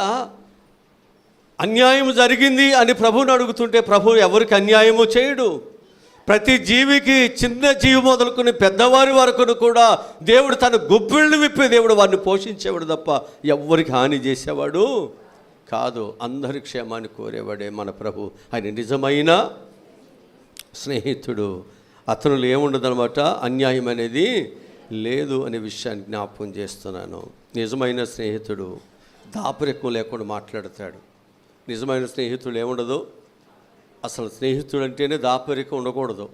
అన్యాయం జరిగింది అని ప్రభువుని అడుగుతుంటే, ప్రభు ఎవరికి అన్యాయము చేయడు. ప్రతి జీవికి, చిన్న జీవి మొదలుకొని పెద్దవారి వరకు కూడా దేవుడు తన గుప్పిళ్ళు విప్పి దేవుడు వారిని పోషించేవాడు తప్ప ఎవ్వరికి హాని చేసేవాడు కాదు. అందరి క్షేమాన్ని కోరేవాడే మన ప్రభు. ఆయన నిజమైన స్నేహితుడు. అతనులో ఏముండదనమాట, అన్యాయం అనేది లేదు అనే విషయాన్ని జ్ఞాపకం చేస్తున్నాను. నిజమైన స్నేహితుడు దాపరికం లేకుండా మాట్లాడతాడు. నిజమైన స్నేహితుడు ఏముండదు, అసలు స్నేహితుడు అంటేనే దాపరికం ఉండకూడదు.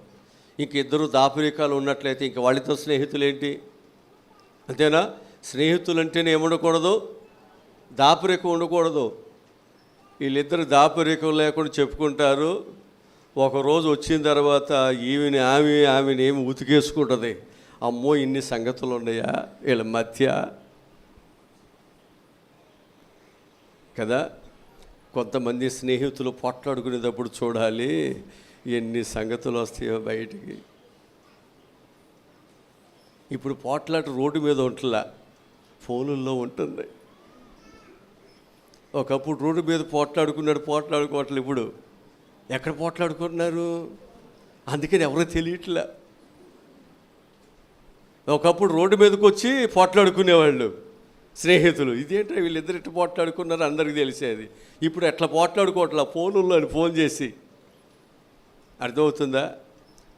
ఇంక ఇద్దరు దాపరికాలు ఉన్నట్లయితే ఇంక వాళ్ళతో స్నేహితులేంటి? అంతేనా? స్నేహితులు అంటేనే ఏముండకూడదు, దాపరికం ఉండకూడదు. వీళ్ళిద్దరు దాపరికం లేకుండా చెప్పుకుంటారు. ఒకరోజు వచ్చిన తర్వాత ఆమెని ఏమి ఉతికేసుకుంటుంది. అమ్మో, ఇన్ని సంగతులు ఉన్నాయా వీళ్ళ మధ్య కదా. కొంతమంది స్నేహితులు పోట్లాడుకునేటప్పుడు చూడాలి ఎన్ని సంగతులు వస్తాయో బయటికి. ఇప్పుడు పోట్లాట రోడ్డు మీద ఉంటుందా, ఫోనుల్లో ఉంటుంది. ఒకప్పుడు రోడ్డు మీద పోట్లాడుకోవట్లేదు. ఇప్పుడు ఎక్కడ పోట్లాడుకుంటున్నారు? అందుకని ఎవరో తెలియట్లే. ఒకప్పుడు రోడ్డు మీదకి వచ్చి పోట్లాడుకునేవాళ్ళు స్నేహితులు. ఇదేంటో వీళ్ళిద్దరు ఎట్లా పోట్లాడుకున్నారు అందరికీ తెలిసేది. ఇప్పుడు ఎట్లా పోట్లాడుకోవట్లా, ఫోనుల్లో ఫోన్ చేసి. అర్థమవుతుందా?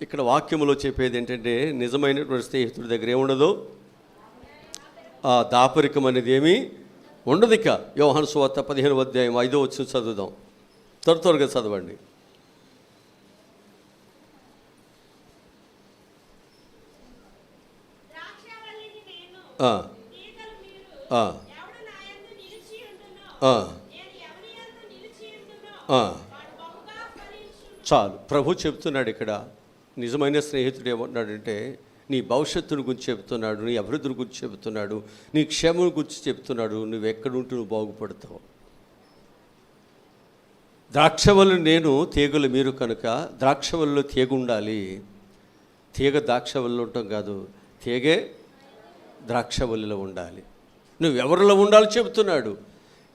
ఇక్కడ వాక్యంలో చెప్పేది ఏంటంటే, నిజమైనటువంటి స్నేహితుడి దగ్గర ఏముండదు, ఆ దాపరికం అనేది ఏమీ ఉండదు. ఇక యోహాను సువార్త 15వ అధ్యాయం 5వ వచనం చదువుదాం. త్వరగా చదవండి. చాలు. ప్రభు చెప్తున్నాడు ఇక్కడ, నిజమైన స్నేహితుడు ఏమంటున్నాడంటే, నీ భవిష్యత్తును గురించి చెప్తున్నాడు, నీ అభివృద్ధిని గురించి చెబుతున్నాడు, నీ క్షేమం గురించి చెప్తున్నాడు. నువ్వు ఎక్కడుంటూ నువ్వు బాగుపడతావు. ద్రాక్షవల్లి నేను, తీగలు మీరు కనుక. ద్రాక్షవల్లిలో తీగ ఉండాలి. తీగ ద్రాక్షవల్లిలో ఉండటం కాదు, తీగే ద్రాక్షవల్లిలో ఉండాలి. నువ్వు ఎవరిలో ఉండాలో చెబుతున్నాడు.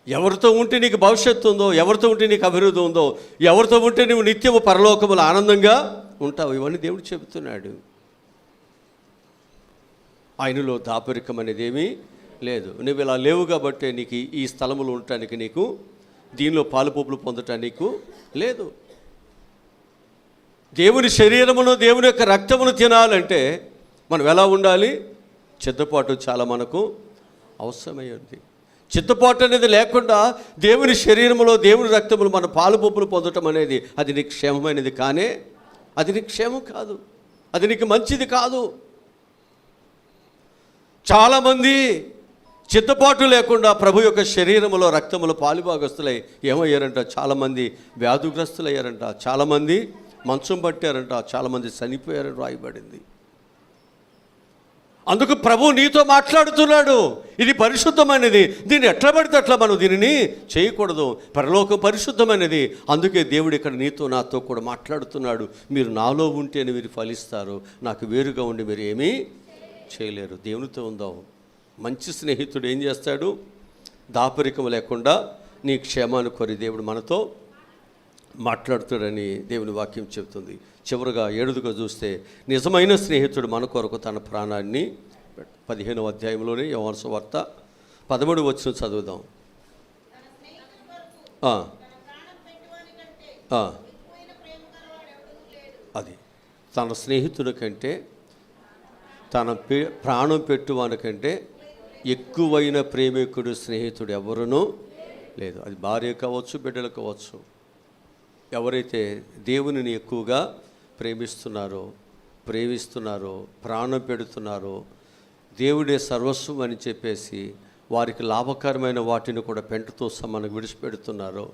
ఎవరితో ఉంటే నీకు భవిష్యత్తు ఉందో, ఎవరితో ఉంటే నీకు అభివృద్ధి ఉందో, ఎవరితో ఉంటే నువ్వు నిత్యము పరలోకములు ఆనందంగా ఉంటావు, ఇవన్నీ దేవుడు చెబుతున్నాడు. ఆయనలో దాపరికం అనేది ఏమీ లేదు. నువ్వు ఇలా లేవు కాబట్టి నీకు ఈ స్థలములో ఉండటానికి, నీకు దీనిలో పాలుపోపులు పొందటానికి లేదు. దేవుని శరీరమును, దేవుని యొక్క రక్తమును తినాలంటే మనం ఎలా ఉండాలి? చిత్తపాటు చాలా మనకు అవసరమై ఉంది. చిత్తపాటు అనేది లేకుండా దేవుని శరీరములో, దేవుని రక్తములు మన పాలుపోపులు పొందటం అనేది అది నీకు క్షేమమైనది కానే, అది నీకు క్షేమం కాదు, అది నీకు మంచిది కాదు. చాలామంది చిత్తపాటు లేకుండా ప్రభు యొక్క శరీరములో, రక్తములో పాలుభాగస్తులై ఏమయ్యారంట, చాలామంది వ్యాధిగ్రస్తులయ్యారంట, చాలామంది మంచం పట్టారంట, చాలామంది చనిపోయారని రాయబడింది. అందుకు ప్రభు నీతో మాట్లాడుతున్నాడు. ఇది పరిశుద్ధమైనది, దీన్ని ఎట్లా పడితే అట్లా మనం దీనిని చేయకూడదు. పరలోకం పరిశుద్ధమైనది. అందుకే దేవుడు ఇక్కడ నీతో నాతో కూడా మాట్లాడుతున్నాడు. మీరు నాలో ఉంటేనే మీరు ఫలిస్తారు, నాకు వేరుగా ఉండి మీరు ఏమీ చేయలేరు. దేవునితో ఉందాం. మంచి స్నేహితుడు ఏం చేస్తాడు? దాపరికం లేకుండా నీ క్షేమాన్ని కోరి దేవుడు మనతో మాట్లాడుతాడని దేవుని వాక్యం చెబుతుంది. చివరిగా 7గా చూస్తే, నిజమైన స్నేహితుడు మన కొరకు తన ప్రాణాన్ని 15వ అధ్యాయంలోనే యోహాను సువార్త 13వ వచనం చదువుదాం. అది తన స్నేహితుడి కంటే తన ప్రాణం పెట్టువాని కంటే ఎక్కువైన ప్రేమికుడు స్నేహితుడు ఎవరునూ లేదు. అది భార్య కావచ్చు, బిడ్డలు కావచ్చు. ఎవరైతే దేవునిని ఎక్కువగా ప్రేమిస్తున్నారో ప్రాణం పెడుతున్నారో, దేవుడే సర్వస్వం అని చెప్పేసి వారికి లాభకరమైన వాటిని కూడా పెంటతో సమానంగా విడిచిపెడుతున్నారో,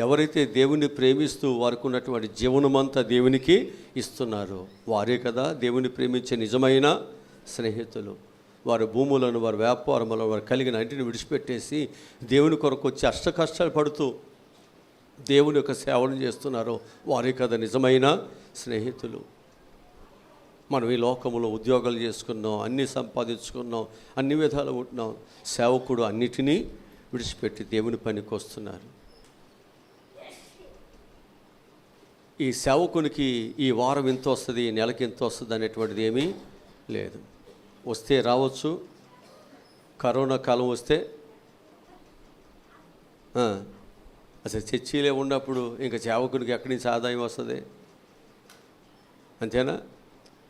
ఎవరైతే దేవుని ప్రేమిస్తూ వారికి ఉన్నటువంటి జీవనమంతా దేవునికి ఇస్తున్నారో వారే కదా దేవుని ప్రేమించే నిజమైన స్నేహితులు. వారి భూములను, వారి వ్యాపారములను, వారు కలిగిన ఇంటిని విడిచిపెట్టేసి దేవుని కొరకు వచ్చి అష్ట కష్టాలు పడుతూ దేవుని యొక్క సేవను చేస్తున్నారో వారే కదా నిజమైన స్నేహితులు. మనం ఈ లోకంలో ఉద్యోగాలు చేసుకున్నాం, అన్నీ సంపాదించుకున్నాం, అన్ని విధాలు ఉంటున్నాం. సేవకుడు అన్నిటినీ విడిచిపెట్టి దేవుని పనికి వస్తున్నారు. ఈ సేవకునికి ఈ వారం ఎంత వస్తుంది, ఈ నెలకి ఎంత వస్తుంది అనేటువంటిది ఏమీ లేదు. వస్తే రావచ్చు. కరోనా కాలం వస్తే అసలు చర్చిలే ఉన్నప్పుడు ఇంకా సేవకునికి ఎక్కడి నుంచి ఆదాయం వస్తుంది? అంతేనా?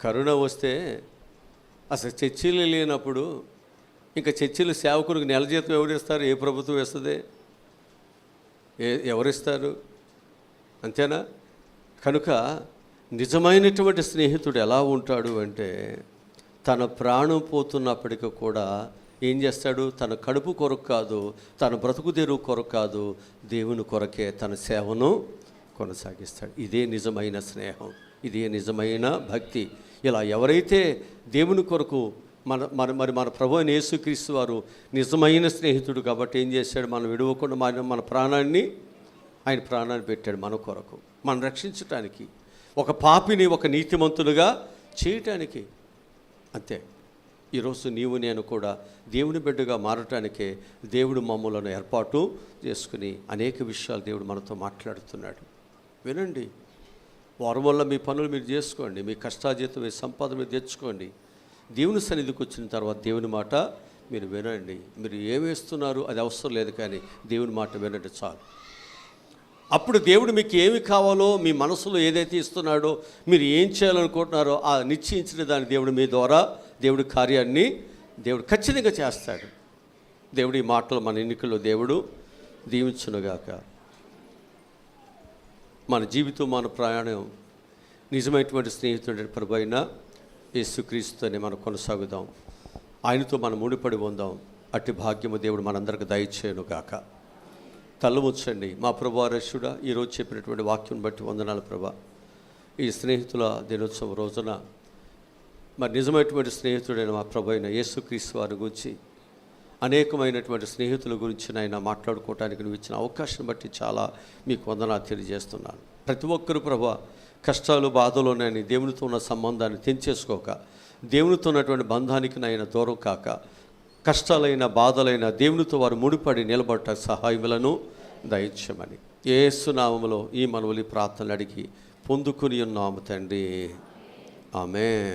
కరోనా వస్తే అసలు చర్చిలు లేనప్పుడు ఇంకా చర్చిలు సేవకునికి నెల జీతం ఎవరిస్తారు? ఏ ప్రభుత్వం ఇస్తుంది? ఎవరిస్తారు? అంతేనా? కనుక నిజమైనటువంటి స్నేహితుడు ఎలా ఉంటాడు అంటే, తన ప్రాణం పోతున్నప్పటికీ కూడా ఏం చేస్తాడు? తన కడుపు కొరకు కాదు, తన బ్రతుకు తెరువు కొరకు కాదు, దేవుని కొరకే తన సేవను కొనసాగిస్తాడు. ఇదే నిజమైన స్నేహం, ఇదే నిజమైన భక్తి. ఇలా ఎవరైతే దేవుని కొరకు మన ప్రభు అయిన యేసుక్రీస్తు వారు నిజమైన స్నేహితుడు కాబట్టి ఏం చేశాడు? మనం విడవకుండా మన ప్రాణాన్ని, ఆయన ప్రాణాన్ని పెట్టాడు మన కొరకు, మనం రక్షించటానికి, ఒక పాపిని ఒక నీతిమంతులుగా చేయటానికి. అంతే. ఈరోజు నీవు నేను కూడా దేవుని బిడ్డగా మారటానికే దేవుడు మమ్మలను ఏర్పాటు చేసుకుని అనేక విషయాలు దేవుడు మనతో మాట్లాడుతున్నాడు. వినండి. వారం వల్ల మీ పనులు మీరు చేసుకోండి, మీ కష్టాజీతం, మీ సంపాదన మీరు తెచ్చుకోండి. దేవుని సన్నిధికి వచ్చిన తర్వాత దేవుని మాట మీరు వినండి. మీరు ఏమేస్తున్నారు అది అవసరం లేదు, కానీ దేవుని మాట వినండి చాలు. అప్పుడు దేవుడు మీకు ఏమి కావాలో, మీ మనసులో ఏదైతే ఇస్తున్నాడో, మీరు ఏం చేయాలనుకుంటున్నారో ఆ నిశ్చయించిన దాన్ని దేవుడు మీ ద్వారా దేవుడి కార్యాన్ని దేవుడు ఖచ్చితంగా చేస్తాడు. దేవుడి మాటలు మన ఎన్నికల్లో దేవుడు దీవించునుగాక. మన జీవితం, మన ప్రయాణం నిజమైనటువంటి స్నేహితుడు ప్రభు అయిన యేసుక్రీస్తుని మనం కొనసాగుదాం. ఆయనతో మనం ముడిపడి ఉందాం. అట్టి భాగ్యము దేవుడు మనందరికి దయచేయునుగాక. కళ్ళు ముచ్చండి. మా ప్రభు రక్షుడా, ఈరోజు చెప్పినటువంటి వాక్యం బట్టి వందనాలు ప్రభా. ఈ స్నేహితుల దినోత్సవం రోజున మరి నిజమైనటువంటి స్నేహితుడైన మా ప్రభు అయిన యేసుక్రీస్తు వారి గురించి, అనేకమైనటువంటి స్నేహితుల గురించి ఆయన మాట్లాడుకోవటానికి నువ్వు ఇచ్చిన అవకాశం బట్టి చాలా మీకు వందనాలు తెలియజేస్తున్నాను. ప్రతి ఒక్కరు ప్రభా కష్టాలు, బాధలోనైనా దేవునితో ఉన్న సంబంధాన్ని తెంచేసుకోక, దేవునితో ఉన్నటువంటి బంధానికి నాయన దూరం కాక, కష్టాలైన బాధలైన దేవునితో వారు ముడిపడి నిలబడ్డ సహాయములను దయచేయమని యేసు నామములో ఈ మనవులి ప్రార్థనలు అడిగి పొందుకుని ఉన్నాము తండ్రి. ఆమేన్.